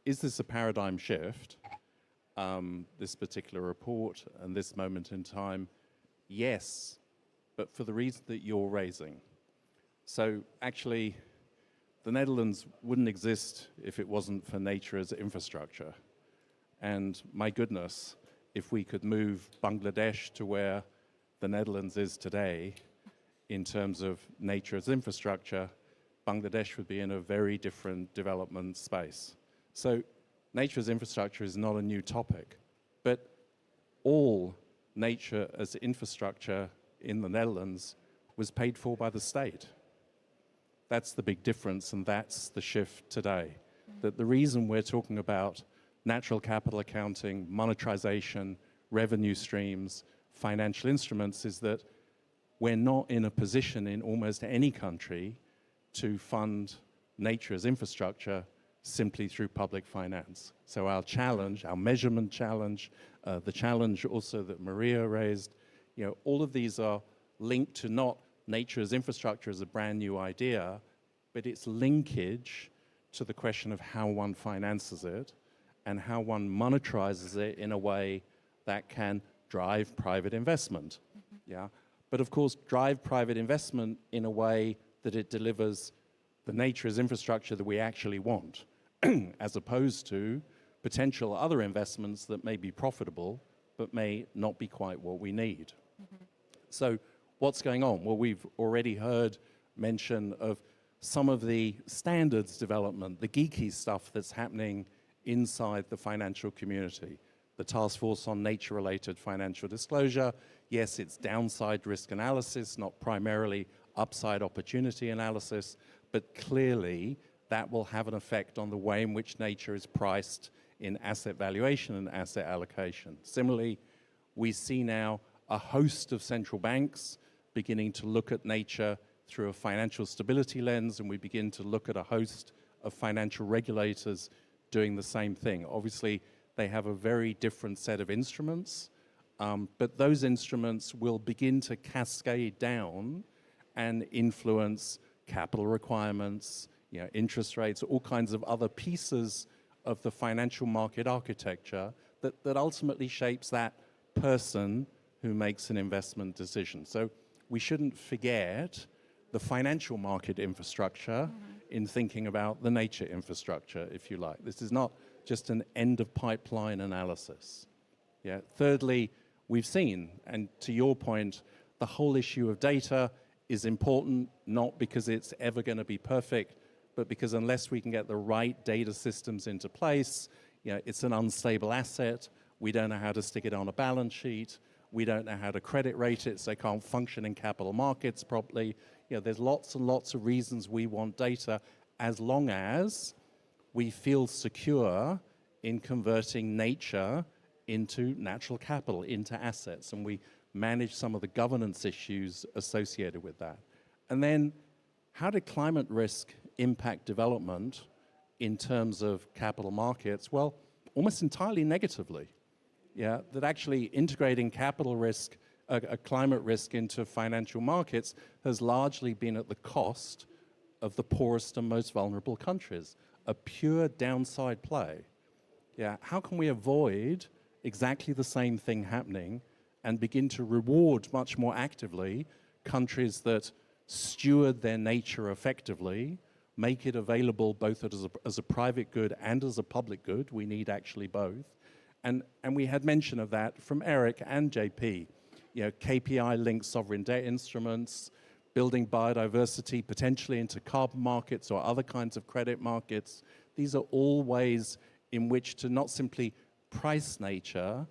Is this a paradigm shift, this particular report and this moment in time? Yes, but for the reason that you're raising. So actually, the Netherlands wouldn't exist if it wasn't for nature as infrastructure. And my goodness, if we could move Bangladesh to where the Netherlands is today in terms of nature as infrastructure, Bangladesh would be in a very different development space. So nature as infrastructure is not a new topic, but all nature as infrastructure in the Netherlands was paid for by the state. That's the big difference, and that's the shift today. That the reason we're talking about natural capital accounting, monetization, revenue streams, financial instruments is that we're not in a position in almost any country to fund nature as infrastructure simply through public finance. So our challenge, our measurement challenge, the challenge also that Maria raised, all of these are linked to not nature as infrastructure as a brand new idea, but its linkage to the question of how one finances it and how one monetizes it in a way that can drive private investment. Mm-hmm. Yeah. But of course, drive private investment in a way that it delivers the nature as infrastructure that we actually want, as opposed to potential other investments that may be profitable, but may not be quite what we need. Mm-hmm. So what's going on? Well, we've already heard mention of some of the standards development, the geeky stuff that's happening inside the financial community. The Task Force on Nature-Related Financial Disclosure, yes, it's downside risk analysis, not primarily upside opportunity analysis, but clearly that will have an effect on the way in which nature is priced in asset valuation and asset allocation. Similarly, we see now a host of central banks beginning to look at nature through a financial stability lens, and we begin to look at a host of financial regulators doing the same thing. Obviously, they have a very different set of instruments, but those instruments will begin to cascade down and influence capital requirements, interest rates, all kinds of other pieces of the financial market architecture that ultimately shapes that person who makes an investment decision. So we shouldn't forget the financial market infrastructure in thinking about the nature infrastructure, if you like. This is not just an end of pipeline analysis. Yeah. Thirdly, we've seen, and to your point, the whole issue of data is important, not because it's ever going to be perfect, but because unless we can get the right data systems into place, it's an unstable asset. We don't know how to stick it on a balance sheet. We don't know how to credit rate it, so it can't function in capital markets properly. There's lots and lots of reasons we want data, as long as we feel secure in converting nature into natural capital, into assets, and we manage some of the governance issues associated with that. And then, how did climate risk impact development in terms of capital markets? Well, almost entirely negatively. Yeah, that actually integrating capital risk, climate risk into financial markets has largely been at the cost of the poorest and most vulnerable countries. A pure downside play. Yeah, how can we avoid exactly the same thing happening and begin to reward much more actively countries that steward their nature effectively, make it available both as a private good and as a public good? We need actually both. And we had mention of that from Eric and JP. KPI-linked sovereign debt instruments, building biodiversity potentially into carbon markets or other kinds of credit markets. These are all ways in which to not simply price nature,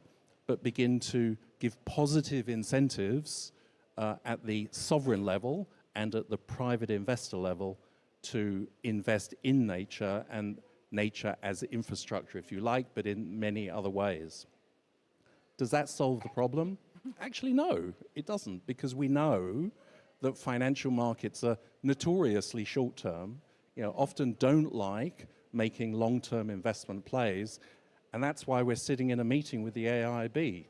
but begin to give positive incentives at the sovereign level and at the private investor level to invest in nature, and nature as infrastructure, if you like, but in many other ways. Does that solve the problem? Actually, no, it doesn't, because we know that financial markets are notoriously short-term, often don't like making long-term investment plays, and that's why we're sitting in a meeting with the AIIB.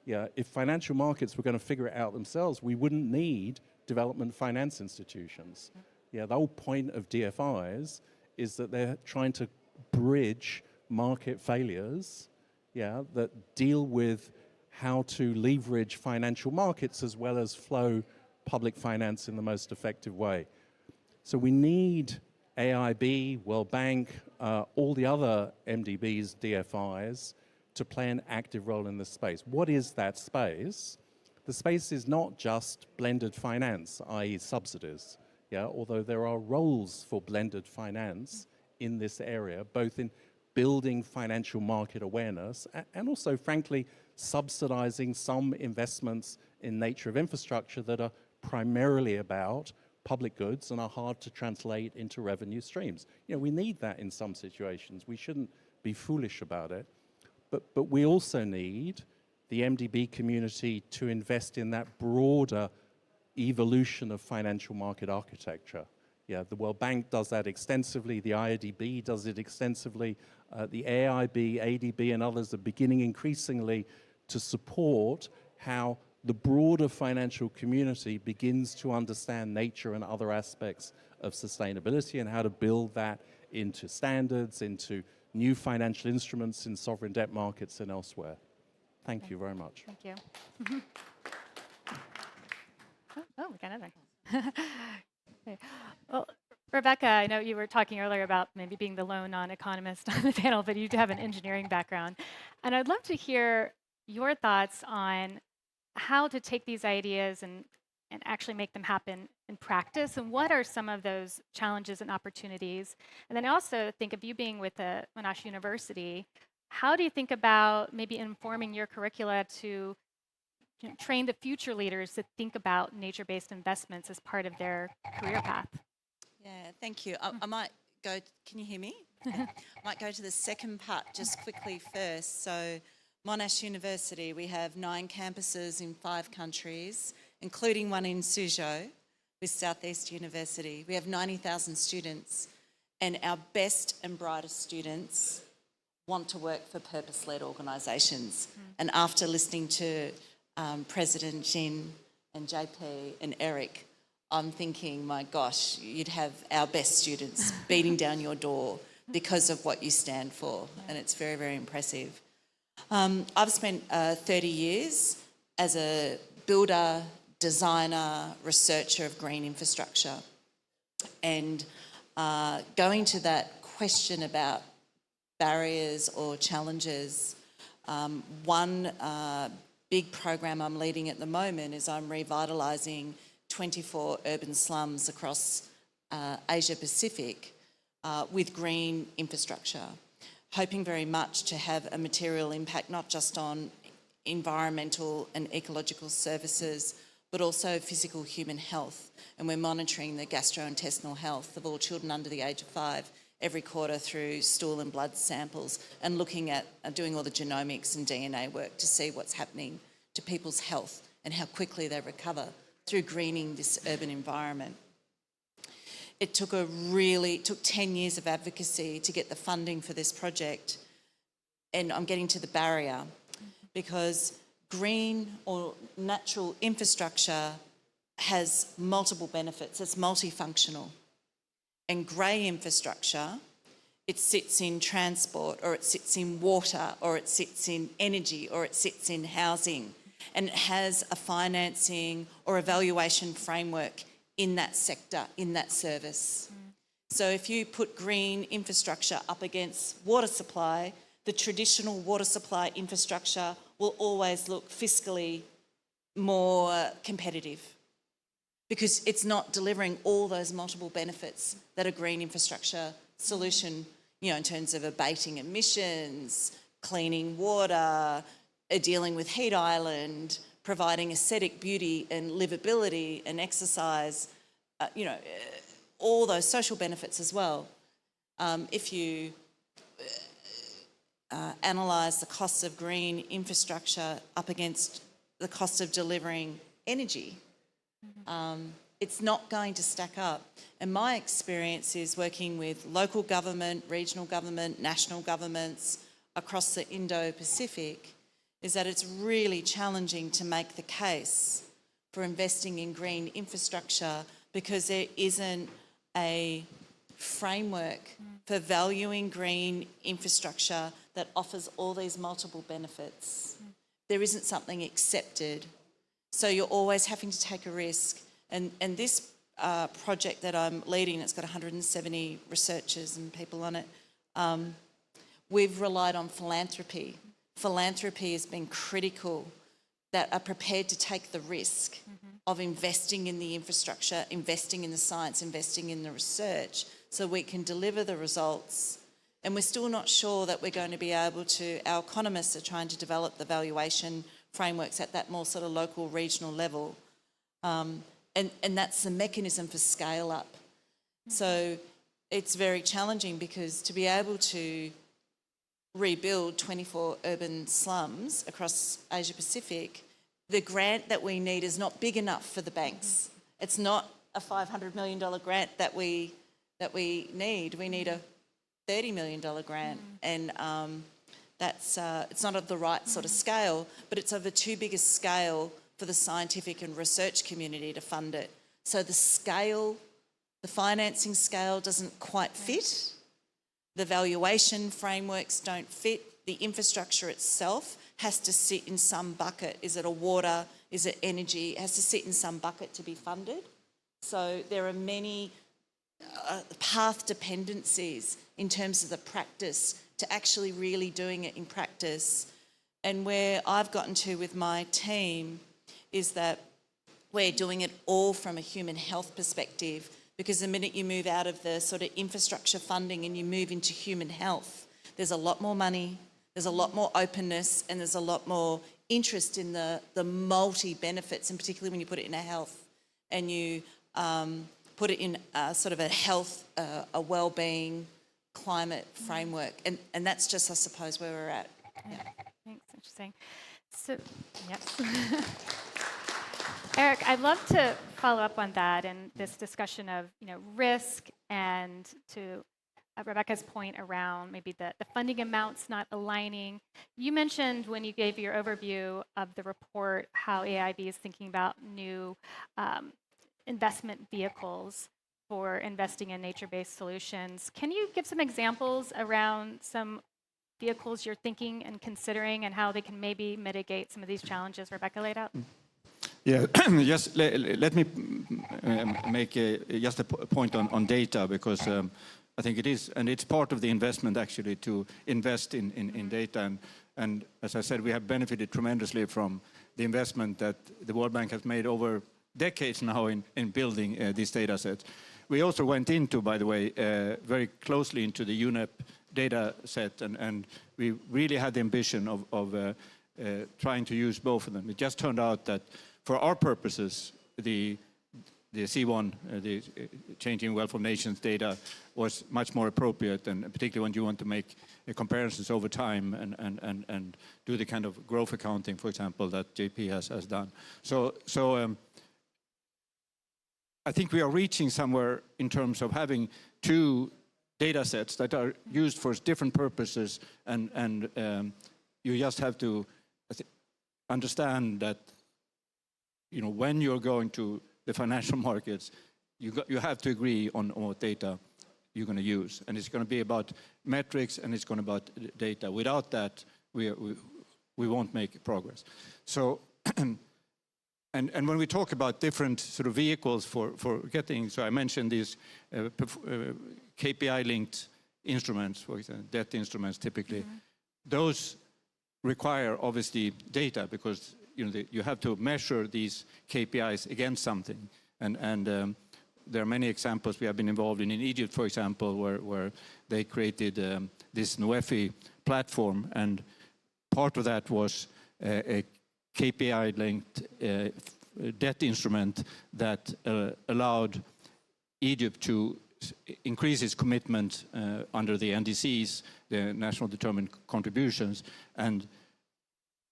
Yeah, if financial markets were going to figure it out themselves, we wouldn't need development finance institutions. Yeah, the whole point of DFIs is that they're trying to bridge market failures, that deal with how to leverage financial markets as well as flow public finance in the most effective way. So we need AIIB, World Bank, all the other MDBs, DFIs, to play an active role in this space. What is that space? The space is not just blended finance, i.e. subsidies, although there are roles for blended finance in this area, both in building financial market awareness and also, frankly, subsidizing some investments in nature of infrastructure that are primarily about public goods and are hard to translate into revenue streams. We need that in some situations. We shouldn't be foolish about it. But we also need the MDB community to invest in that broader evolution of financial market architecture. The World Bank does that extensively. The AIIB does it extensively. The AIIB, ADB, and others are beginning increasingly to support how the broader financial community begins to understand nature and other aspects of sustainability and how to build that into standards, into new financial instruments in sovereign debt markets and elsewhere. Thank you very much. Thank you. Oh, we got another. Okay. Well, Rebecca, I know you were talking earlier about maybe being the lone non-economist on the panel, but you do have an engineering background. And I'd love to hear your thoughts on how to take these ideas and actually make them happen in practice, and what are some of those challenges and opportunities? And then I also think of you being with Monash University. How do you think about maybe informing your curricula to train the future leaders to think about nature-based investments as part of their career path? Yeah, thank you. I might go, can you hear me? I might go to the second part just quickly first. So Monash University, we have 9 campuses in 5 countries, including one in Suzhou with Southeast University. We have 90,000 students, and our best and brightest students want to work for purpose-led organisations. And after listening to President Jin and JP and Eric, I'm thinking, my gosh, you'd have our best students beating down your door because of what you stand for, and it's very, very impressive. I've spent 30 years as a builder, designer, researcher of green infrastructure. And going to that question about barriers or challenges, one big program I'm leading at the moment is I'm revitalising 24 urban slums across Asia Pacific with green infrastructure, hoping very much to have a material impact not just on environmental and ecological services, but also physical human health. And we're monitoring the gastrointestinal health of all children under the age of 5 every quarter through stool and blood samples, and looking at doing all the genomics and DNA work to see what's happening to people's health and how quickly they recover through greening this urban environment. It took 10 years of advocacy to get the funding for this project, and I'm getting to the barrier because green or natural infrastructure has multiple benefits. It's multifunctional. And grey infrastructure, it sits in transport, or it sits in water, or it sits in energy, or it sits in housing, and it has a financing or evaluation framework in that sector, in that service. So if you put green infrastructure up against water supply, the traditional water supply infrastructure will always look fiscally more competitive, because it's not delivering all those multiple benefits that a green infrastructure solution, in terms of abating emissions, cleaning water, dealing with heat island, providing aesthetic beauty and livability and exercise, all those social benefits as well. If you analyse the costs of green infrastructure up against the cost of delivering energy, it's not going to stack up. And my experience is working with local government, regional government, national governments across the Indo-Pacific, is that it's really challenging to make the case for investing in green infrastructure because there isn't a framework for valuing green infrastructure that offers all these multiple benefits. There isn't something accepted. So you're always having to take a risk. And this project that I'm leading, it's got 170 researchers and people on it, we've relied on philanthropy. Philanthropy has been critical, that are prepared to take the risk of investing in the infrastructure, investing in the science, investing in the research, so we can deliver the results. And we're still not sure that we're going to be able to, our economists are trying to develop the valuation frameworks at that more sort of local, regional level. And that's the mechanism for scale up. So it's very challenging, because to be able to rebuild 24 urban slums across Asia Pacific, the grant that we need is not big enough for the banks. It's not a $500 million grant that we need. We need a $30 million grant, and that's it's not of the right sort of scale, but it's of a too big a scale for the scientific and research community to fund it. So the scale, the financing scale doesn't quite fit. The valuation frameworks don't fit. The infrastructure itself has to sit in some bucket. Is it a water? Is it energy? It has to sit in some bucket to be funded. So there are many path dependencies in terms of the practice to actually really doing it in practice. And where I've gotten to with my team is that we're doing it all from a human health perspective, because the minute you move out of the sort of infrastructure funding and you move into human health, there's a lot more money, there's a lot more openness, and there's a lot more interest in the multi-benefits, and particularly when you put it in a health and you put it in sort of a health, a well-being, climate framework. And that's just, I suppose, where we're at. Yeah. Thanks, interesting. So, yes. Eric, I'd love to follow up on that and this discussion of, risk, and to Rebecca's point around maybe the funding amounts not aligning. You mentioned when you gave your overview of the report how AIIB is thinking about new investment vehicles for investing in nature-based solutions. Can you give some examples around some vehicles you're thinking and considering and how they can maybe mitigate some of these challenges Rebecca laid out? Yeah, just let me make just a point on data, because I think it is, and it's part of the investment actually to invest in data. And as I said, we have benefited tremendously from the investment that the World Bank has made over decades now in building these data sets. We also went into, by the way, very closely into the UNEP data set, and we really had the ambition of trying to use both of them. It just turned out that for our purposes, the C1, the Changing Wealth of Nations data, was much more appropriate, and particularly when you want to make comparisons over time and do the kind of growth accounting, for example, that JP has done. So I think we are reaching somewhere in terms of having two data sets that are used for different purposes, and you just have to understand that, you know, when you're going to the financial markets, you have to agree on what data you're going to use, and it's going to be about metrics, and it's going to be about data. Without that, we won't make progress. So, and when we talk about different sort of vehicles for getting, so I mentioned these KPI-linked instruments, for example, debt instruments typically. Those require obviously data, because you have to measure these KPIs against something, and there are many examples we have been involved in Egypt, for example, where they created this NUEFI platform, and part of that was a KPI-linked debt instrument that allowed Egypt to increase its commitment under the NDCs, the National Determined Contributions, and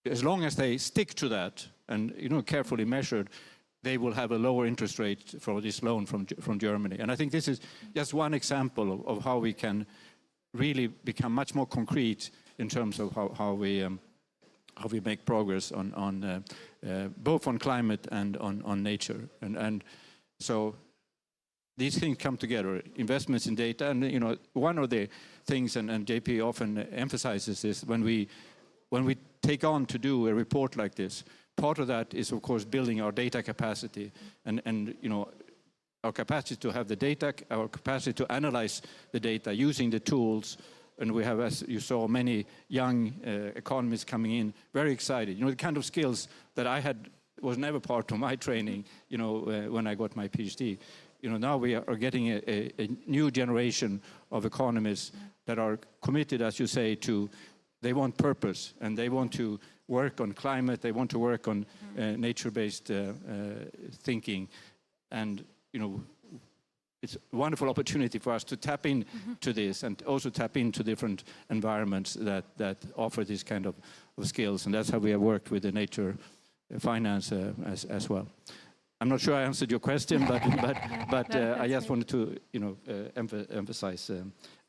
as long as they stick to that and carefully measured, they will have a lower interest rate for this loan from Germany. And I think this is just one example of how we can really become much more concrete in terms of how we make progress on both on climate and on nature. And so these things come together, investments in data. And one of the things, and JP often emphasizes this, when we take on to do a report like this, part of that is, of course, building our data capacity and our capacity to have the data, our capacity to analyze the data using the tools. And we have, as you saw, many young economists coming in, very excited. The kind of skills that I had was never part of my training, when I got my PhD. Now we are getting a new generation of economists that are committed, as you say, they want purpose, and they want to work on climate, they want to work on nature-based thinking. And, it's a wonderful opportunity for us to tap into this, and also tap into different environments that offer this kind of skills. And that's how we have worked with the nature finance as well. I'm not sure I answered your question, but I just wanted to emphasize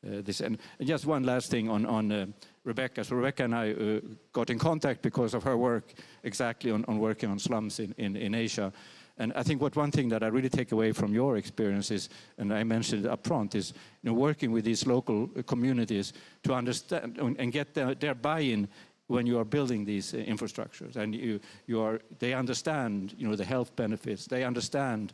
this. And just one last thing on Rebecca. So Rebecca and I got in contact because of her work exactly on working on slums in Asia. And I think one thing that I really take away from your experiences, and I mentioned it up front, is working with these local communities to understand and get their buy-in when you are building these infrastructures. And they understand the health benefits. They understand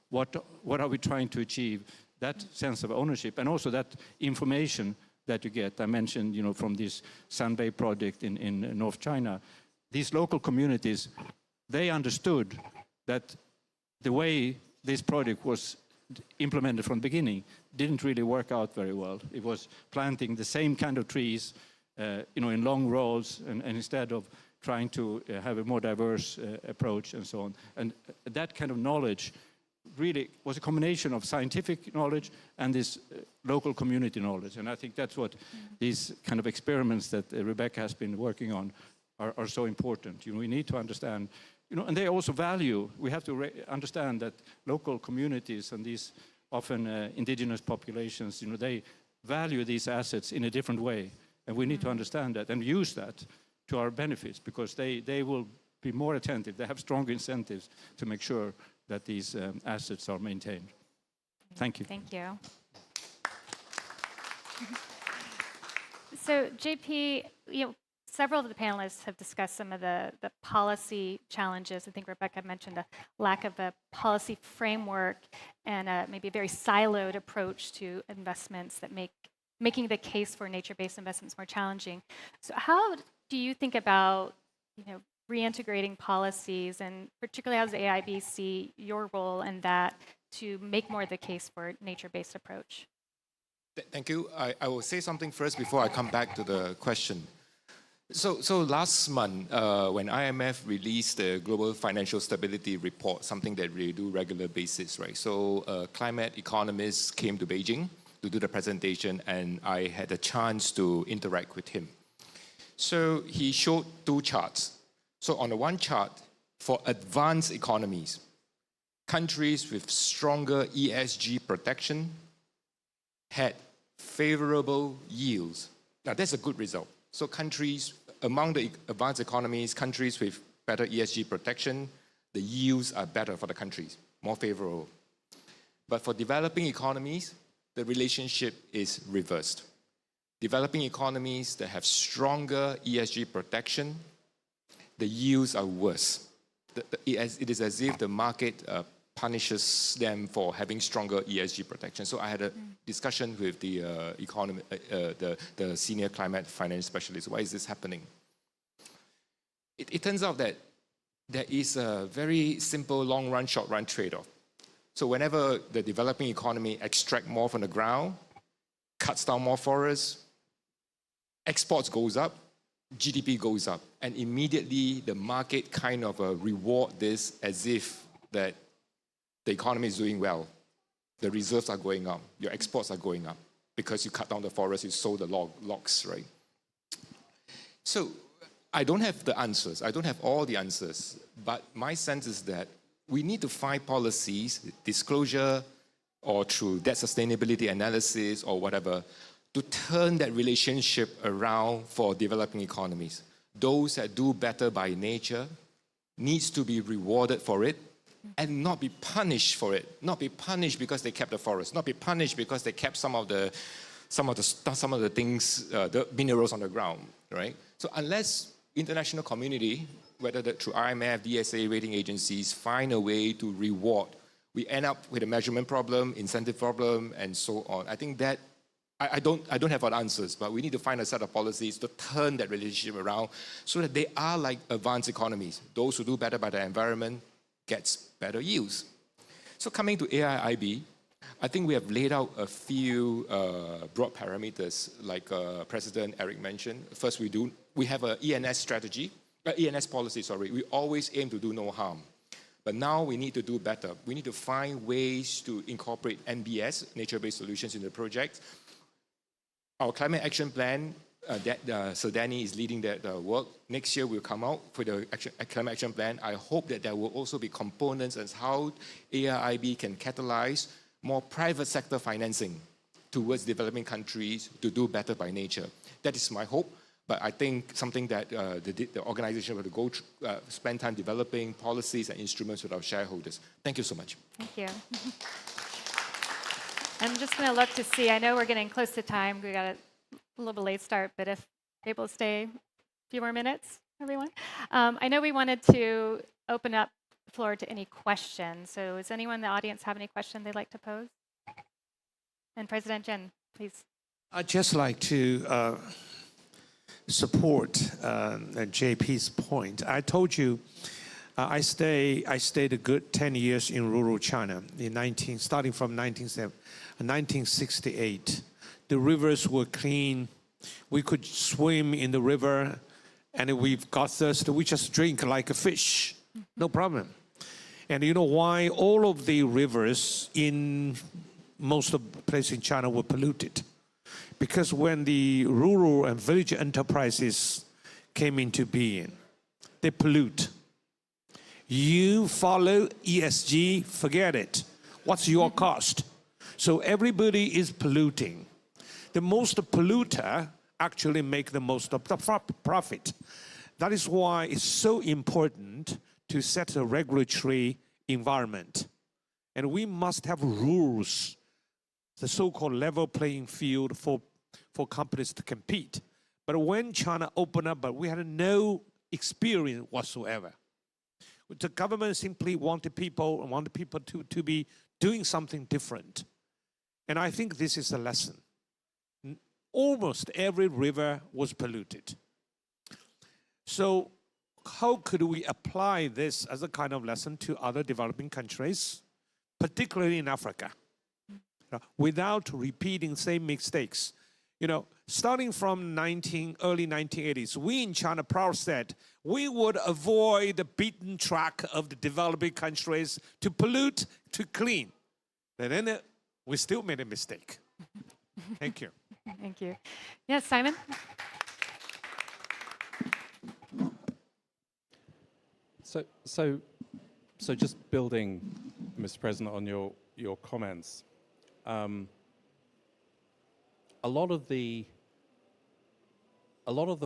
what are we trying to achieve. That sense of ownership, and also that information that you get. I mentioned from this Sanbei project in North China. These local communities, they understood that the way this project was implemented from the beginning didn't really work out very well. It was planting the same kind of trees, in long rows, and instead of trying to have a more diverse approach and so on. And that kind of knowledge really was a combination of scientific knowledge and this local community knowledge. And I think that's what these kind of experiments that Rebecca has been working on are so important. We need to understand, and they also value, we have to understand that local communities and these often indigenous populations, they value these assets in a different way. And we need to understand that and use that to our benefits, because they will be more attentive. They have stronger incentives to make sure that these assets are maintained. Thank you. Thank you. So JP, several of the panelists have discussed some of the policy challenges. I think Rebecca mentioned a lack of a policy framework and maybe a very siloed approach to investments that making the case for nature-based investments more challenging. So how do you think about, reintegrating policies, and particularly how does AIIB see your role in that to make more of the case for nature-based approach? Thank you. I will say something first before I come back to the question. So last month, when IMF released the Global Financial Stability Report, something that we do regular basis, right? So climate economists came to Beijing to do the presentation, and I had a chance to interact with him. So he showed two charts. So on the one chart, for advanced economies, countries with stronger ESG protection had favorable yields. Now that's a good result. So countries, among the advanced economies, countries with better ESG protection, the yields are better for the countries, more favorable. But for developing economies, the relationship is reversed. Developing economies that have stronger ESG protection, the yields are worse. It is as if the market punishes them for having stronger ESG protection. So I had a discussion with the the senior climate finance specialist. Why is this happening? It turns out that there is a very simple long-run, short-run trade-off. So whenever the developing economy extracts more from the ground, cuts down more forests, exports goes up, GDP goes up, and immediately the market kind of reward this as if that the economy is doing well. The reserves are going up, your exports are going up because you cut down the forest, you sold the logs, right? So I don't have the answers. I don't have all the answers, but my sense is that we need to find policies, disclosure, or through debt sustainability analysis or whatever, to turn that relationship around for developing economies. Those that do better by nature needs to be rewarded for it and not be punished for it. Not be punished because they kept the forest. Not be punished because they kept some of the things, the minerals on the ground, right? So unless international community, whether through IMF, DSA, rating agencies, find a way to reward, we end up with a measurement problem, incentive problem, and so on. I think that I don't have all the answers, but we need to find a set of policies to turn that relationship around so that they are like advanced economies. Those who do better by the environment gets better yields. So coming to AIIB, I think we have laid out a few broad parameters, like President Eric mentioned. First, we have an ENS strategy, ENS policy, sorry. We always aim to do no harm. But now we need to do better. We need to find ways to incorporate NBS, nature-based solutions, in the project. Our climate action plan, Sir Danny is leading that work. Next year we'll come out for the climate action plan. I hope that there will also be components as how AIIB can catalyze more private sector financing towards developing countries to do better by nature. That is my hope, but I think something that the organization will go spend time developing policies and instruments with our shareholders. Thank you so much. Thank you. I'm just going to look to see. I know we're getting close to time. We got a little bit late start, but if you're able to stay a few more minutes, everyone. I know we wanted to open up the floor to any questions. So does anyone in the audience have any question they'd like to pose? And President Jen, please. I'd just like to support JP's point. I told you I stayed a good 10 years in rural China, starting from 1968. The rivers were clean. We could swim in the river, and if we've got thirsty, we just drink like a fish, no problem. And you know why? All of the rivers in most of the places in China were polluted. Because when the rural and village enterprises came into being, they pollute. You follow ESG, forget it. What's your cost? So everybody is polluting. The most polluter actually make the most of the profit. That is why it's so important to set a regulatory environment. And we must have rules, the so-called level playing field for companies to compete. But when China opened up, but we had no experience whatsoever. The government simply wanted people to be doing something different. And I think this is a lesson. Almost every river was polluted. So how could we apply this as a kind of lesson to other developing countries, particularly in Africa, without repeating same mistakes? Starting from early 1980s, we in China proudly said we would avoid the beaten track of the developing countries to pollute, to clean. But then we still made a mistake. Thank you. Thank you. Yes, Simon? So just building, Mr. President, on your comments, a lot of the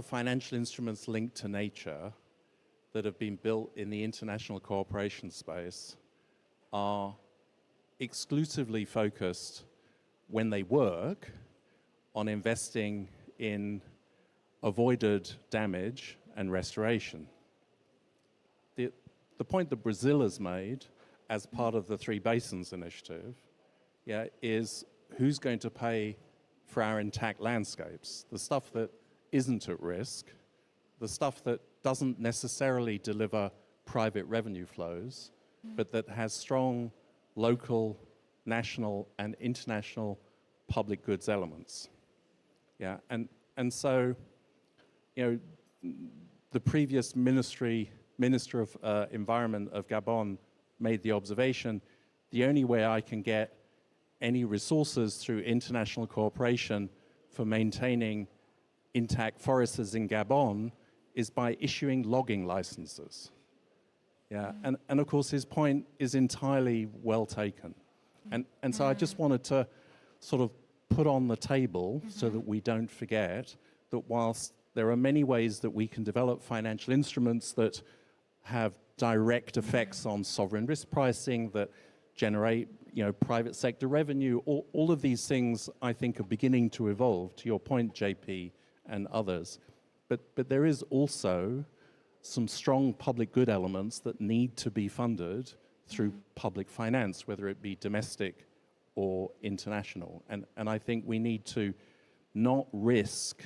financial instruments linked to nature that have been built in the international cooperation space are exclusively focused, when they work, on investing in avoided damage and restoration. The point that Brazil has made as part of the Three Basins Initiative, is who's going to pay for our intact landscapes, the stuff that isn't at risk, the stuff that doesn't necessarily deliver private revenue flows, but that has strong local, national, and international public goods elements. And so, the previous Minister of Environment of Gabon made the observation, the only way I can get any resources through international cooperation for maintaining intact forests in Gabon is by issuing logging licenses. And of course his point is entirely well taken. And so I just wanted to sort of put on the table so that we don't forget that whilst there are many ways that we can develop financial instruments that have direct effects on sovereign risk pricing, that generate private sector revenue, all of these things I think are beginning to evolve, to your point, JP, and others. But there is also some strong public good elements that need to be funded through public finance, whether it be domestic or international. And I think we need to not risk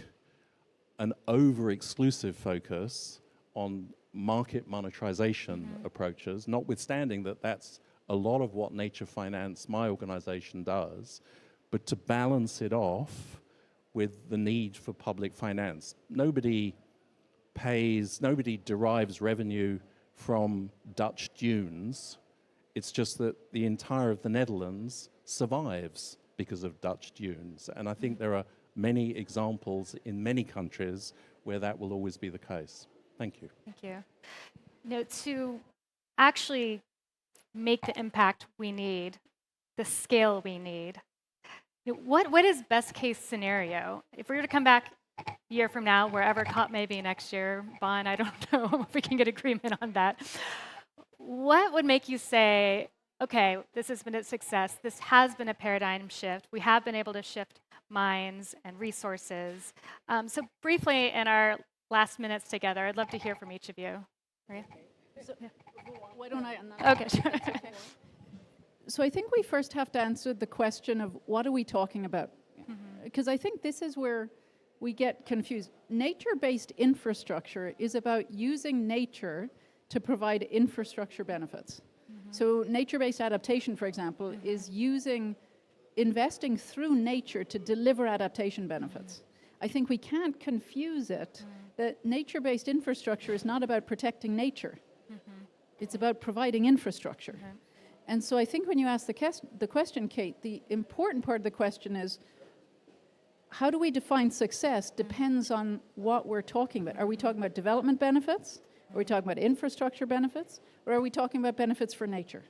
an over-exclusive focus on market monetization approaches, notwithstanding that that's a lot of what Nature Finance, my organization, does, but to balance it off with the need for public finance. Nobody derives revenue from Dutch dunes. It's just that the entire of the Netherlands survives because of Dutch dunes. And I think there are many examples in many countries where that will always be the case. Thank you. Thank you. To actually make the impact we need, the scale we need, what is best case scenario? If we were to come back a year from now, wherever COP may be next year, Bon, I don't know if we can get agreement on that. What would make you say, okay, this has been a success, this has been a paradigm shift, we have been able to shift minds and resources. So briefly, in our last minutes together, I'd love to hear from each of you. Maria? Why don't I? Okay, sure. So I think we first have to answer the question of what are we talking about? Because I think this is where we get confused. Nature-based infrastructure is about using nature to provide infrastructure benefits. So nature-based adaptation, for example, is investing through nature to deliver adaptation benefits. I think we can't confuse it that nature-based infrastructure is not about protecting nature. It's about providing infrastructure. And so I think when you ask the question, Kate, the important part of the question is, how do we define success depends on what we're talking about. Are we talking about development benefits? Are we talking about infrastructure benefits? Or are we talking about benefits for nature?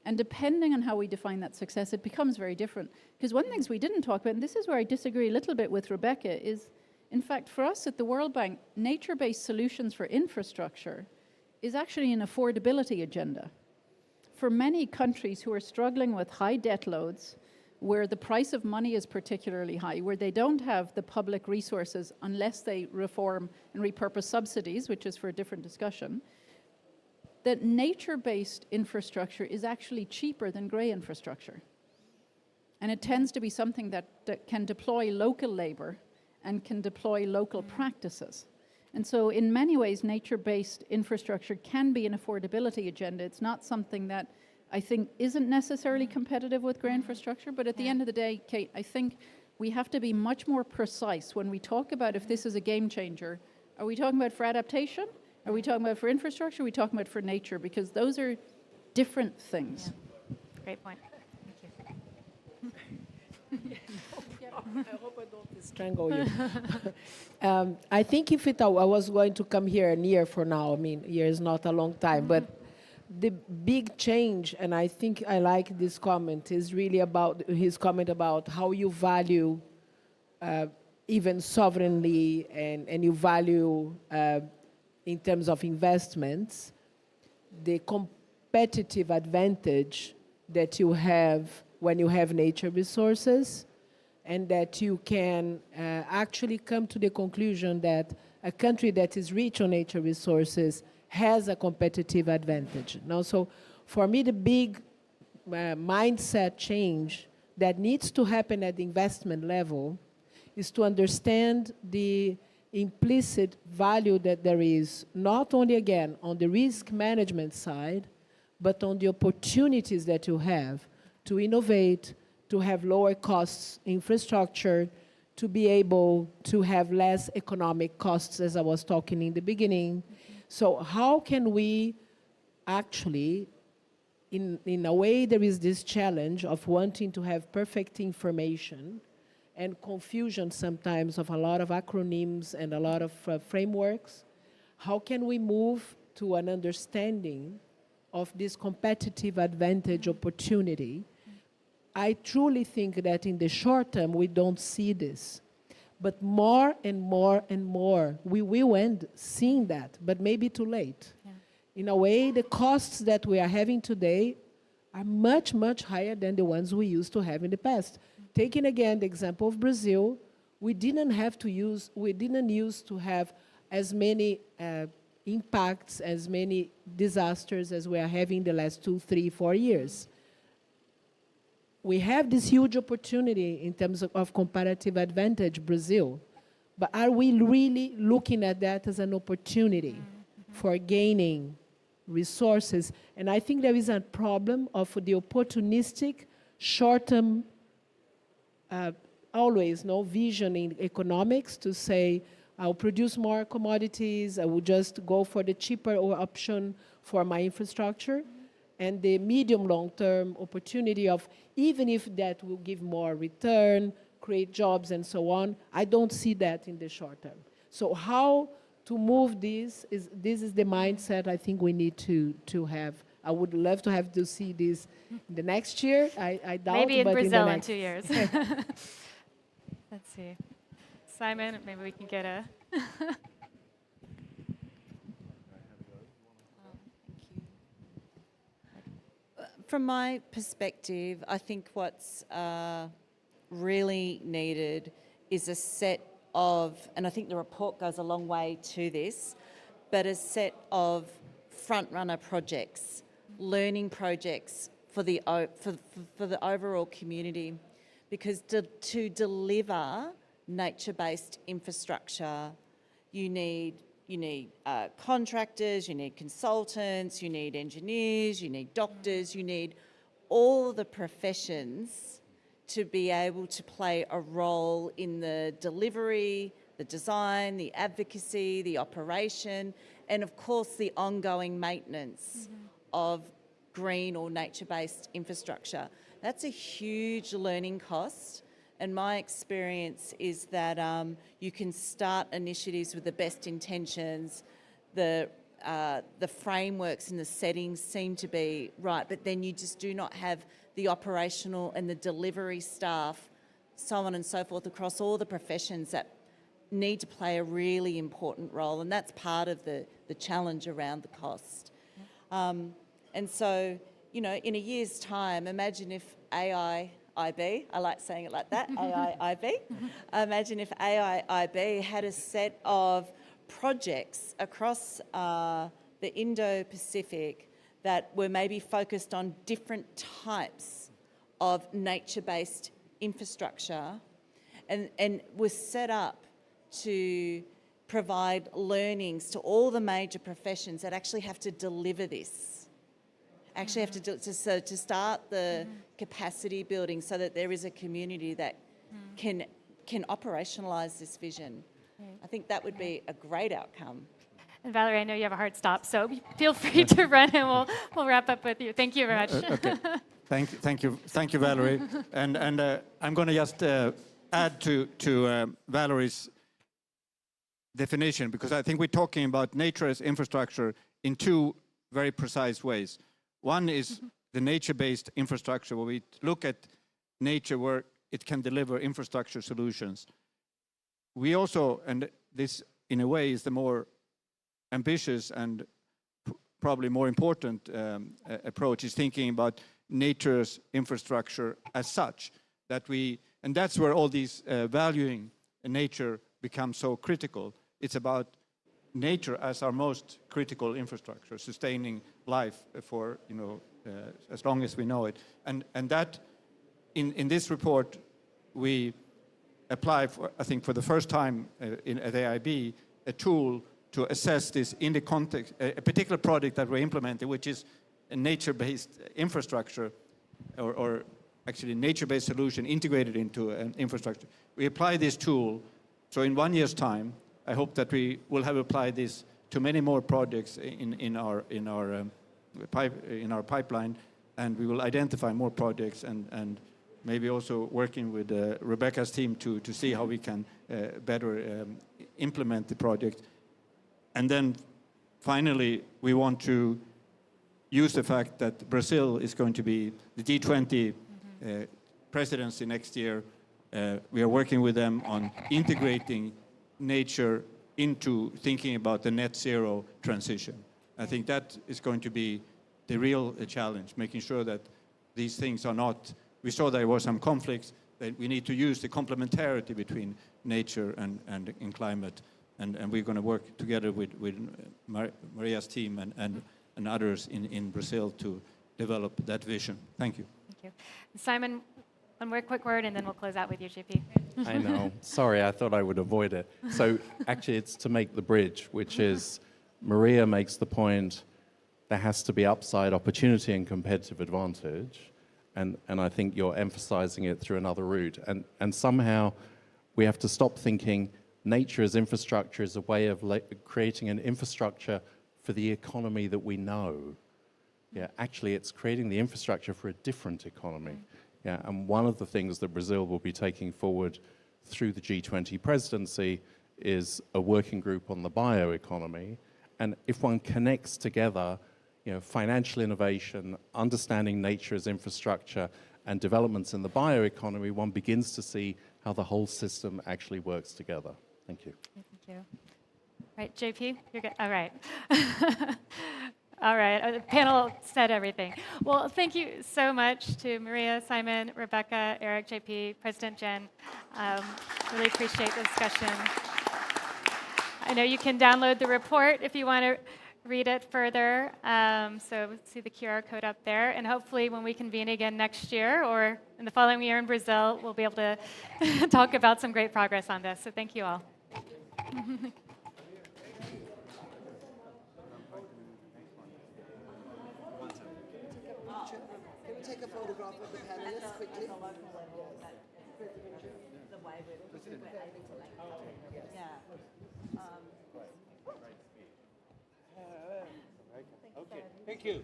And depending on how we define that success, it becomes very different. Because one of the things we didn't talk about, and this is where I disagree a little bit with Rebecca, is, in fact, for us at the World Bank, nature-based solutions for infrastructure is actually an affordability agenda. For many countries who are struggling with high debt loads, where the price of money is particularly high, where they don't have the public resources unless they reform and repurpose subsidies, which is for a different discussion, that nature-based infrastructure is actually cheaper than grey infrastructure. And it tends to be something that can deploy local labor and can deploy local practices. And so in many ways, nature-based infrastructure can be an affordability agenda. It's not something that I think isn't necessarily competitive with grey infrastructure, but at the end of the day, Kate, I think we have to be much more precise when we talk about if this is a game changer. Are we talking about for adaptation? Are we talking about for infrastructure? Are we talking about for nature? Because those are different things. Yeah. Great point. Thank you. I hope I don't strangle you. I think if I was going to come here a year from now, I mean, a year is not a long time, but the big change, and I think I like this comment, is really about his comment about how you value even sovereignly and you value in terms of investments, the competitive advantage that you have when you have nature resources, and that you can actually come to the conclusion that a country that is rich on nature resources has a competitive advantage. Now, so for me, the big mindset change that needs to happen at the investment level is to understand the implicit value that there is, not only, again, on the risk management side, but on the opportunities that you have to innovate, to have lower costs infrastructure, to be able to have less economic costs, as I was talking in the beginning. So how can we actually, in a way, there is this challenge of wanting to have perfect information and confusion sometimes of a lot of acronyms and a lot of frameworks. How can we move to an understanding of this competitive advantage opportunity? I truly think that in the short term, we don't see this. But more and more and more, we will end seeing that, but maybe too late. Yeah. In a way, the costs that we are having today are much, much higher than the ones we used to have in the past. Taking again the example of Brazil, we didn't use to have as many impacts, as many disasters as we are having the last 2, 3, 4 years. We have this huge opportunity in terms of comparative advantage, Brazil, but are we really looking at that as an opportunity for gaining resources? And I think there is a problem of the opportunistic, short-term, always no vision in economics to say, I'll produce more commodities, I will just go for the cheaper option for my infrastructure. And the medium long-term opportunity of, even if that will give more return, create jobs and so on, I don't see that in the short term. So how to move this is the mindset I think we need to have. I would love to have to see this in the next year. I doubt, maybe in but Brazil in in 2 years. Let's see. Simon, maybe we can get a... From my perspective, I think what's really needed is a set of, and I think the report goes a long way to this, but a set of front-runner projects, learning projects for the overall community. Because to deliver nature-based infrastructure, you need contractors, you need consultants, you need engineers, you need doctors, you need all the professions to be able to play a role in the delivery, the design, the advocacy, the operation, and of course the ongoing maintenance of green or nature-based infrastructure. That's a huge learning cost. And my experience is that you can start initiatives with the best intentions, the frameworks and the settings seem to be right, but then you just do not have the operational and the delivery staff, so on and so forth, across all the professions that need to play a really important role, and that's part of the challenge around the cost. And so, you know, in a year's time, imagine if AI AIIB, I like saying it like that, AIIB. Imagine if AIIB had a set of projects across the Indo-Pacific that were maybe focused on different types of nature-based infrastructure and was set up to provide learnings to all the major professions that actually have to deliver this. Actually have to do to start the capacity building so that there is a community that can operationalise this vision. I think that would be a great outcome. And Valerie, I know you have a hard stop, so feel free to run and we'll wrap up with you. Thank you very much. Okay. Thank you, Valerie. And I'm going to just add to Valerie's definition, because I think we're talking about nature as infrastructure in two very precise ways. One is the nature-based infrastructure, where we look at nature where it can deliver infrastructure solutions. We also, and this in a way is the more ambitious and probably more important approach, is thinking about nature's infrastructure as such, and that's where all these valuing nature becomes so critical. It's about nature as our most critical infrastructure, sustaining life for as long as we know it. And that in this report we apply for, I think for the first time at AIIB, a tool to assess this in the context, a particular project that we're implementing, which is a nature-based infrastructure, or actually nature-based solution integrated into an infrastructure. We apply this tool, so in 1 year's time, I hope that we will have applied this to many more projects in our pipeline, and we will identify more projects and maybe also working with Rebecca's team to see how we can better implement the project. And then finally, we want to use the fact that Brazil is going to be the G20 presidency next year. We are working with them on integrating nature into thinking about the net zero transition. I think that is going to be the real challenge, making sure that these things are not, we saw there were some conflicts, that we need to use the complementarity between nature and climate. And we're going to work together with Maria's team and others in Brazil to develop that vision. Thank you. Thank you. Simon, one more quick word, and then we'll close out with you, JP. I know. Sorry, I thought I would avoid it. So actually, it's to make the bridge, which is Maria makes the point there has to be upside opportunity and competitive advantage. And I think you're emphasizing it through another route. And somehow we have to stop thinking nature as infrastructure is a way of creating an infrastructure for the economy that we know. Yeah, actually, it's creating the infrastructure for a different economy. Yeah, and one of the things that Brazil will be taking forward through the G20 presidency is a working group on the bioeconomy. And if one connects together, financial innovation, understanding nature as infrastructure, and developments in the bioeconomy, one begins to see how the whole system actually works together. Thank you. Thank you. Right, JP, you're good. All right. All right, the panel said everything. Well, thank you so much to Maria, Simon, Rebecca, Eric, JP, President Jen. Really appreciate the discussion. I know you can download the report if you want to read it further. So see the QR code up there. And hopefully when we convene again next year or in the following year in Brazil, we'll be able to talk about some great progress on this. So thank you all. Can we take a photograph of the panelists quickly? Okay, thank you.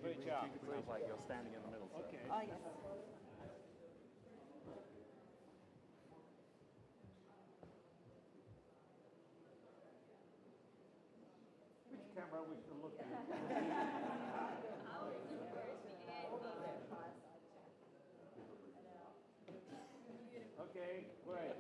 Great job. Sounds like you're standing in the middle. Okay. Oh, yes. Which camera we should look at? Okay, great.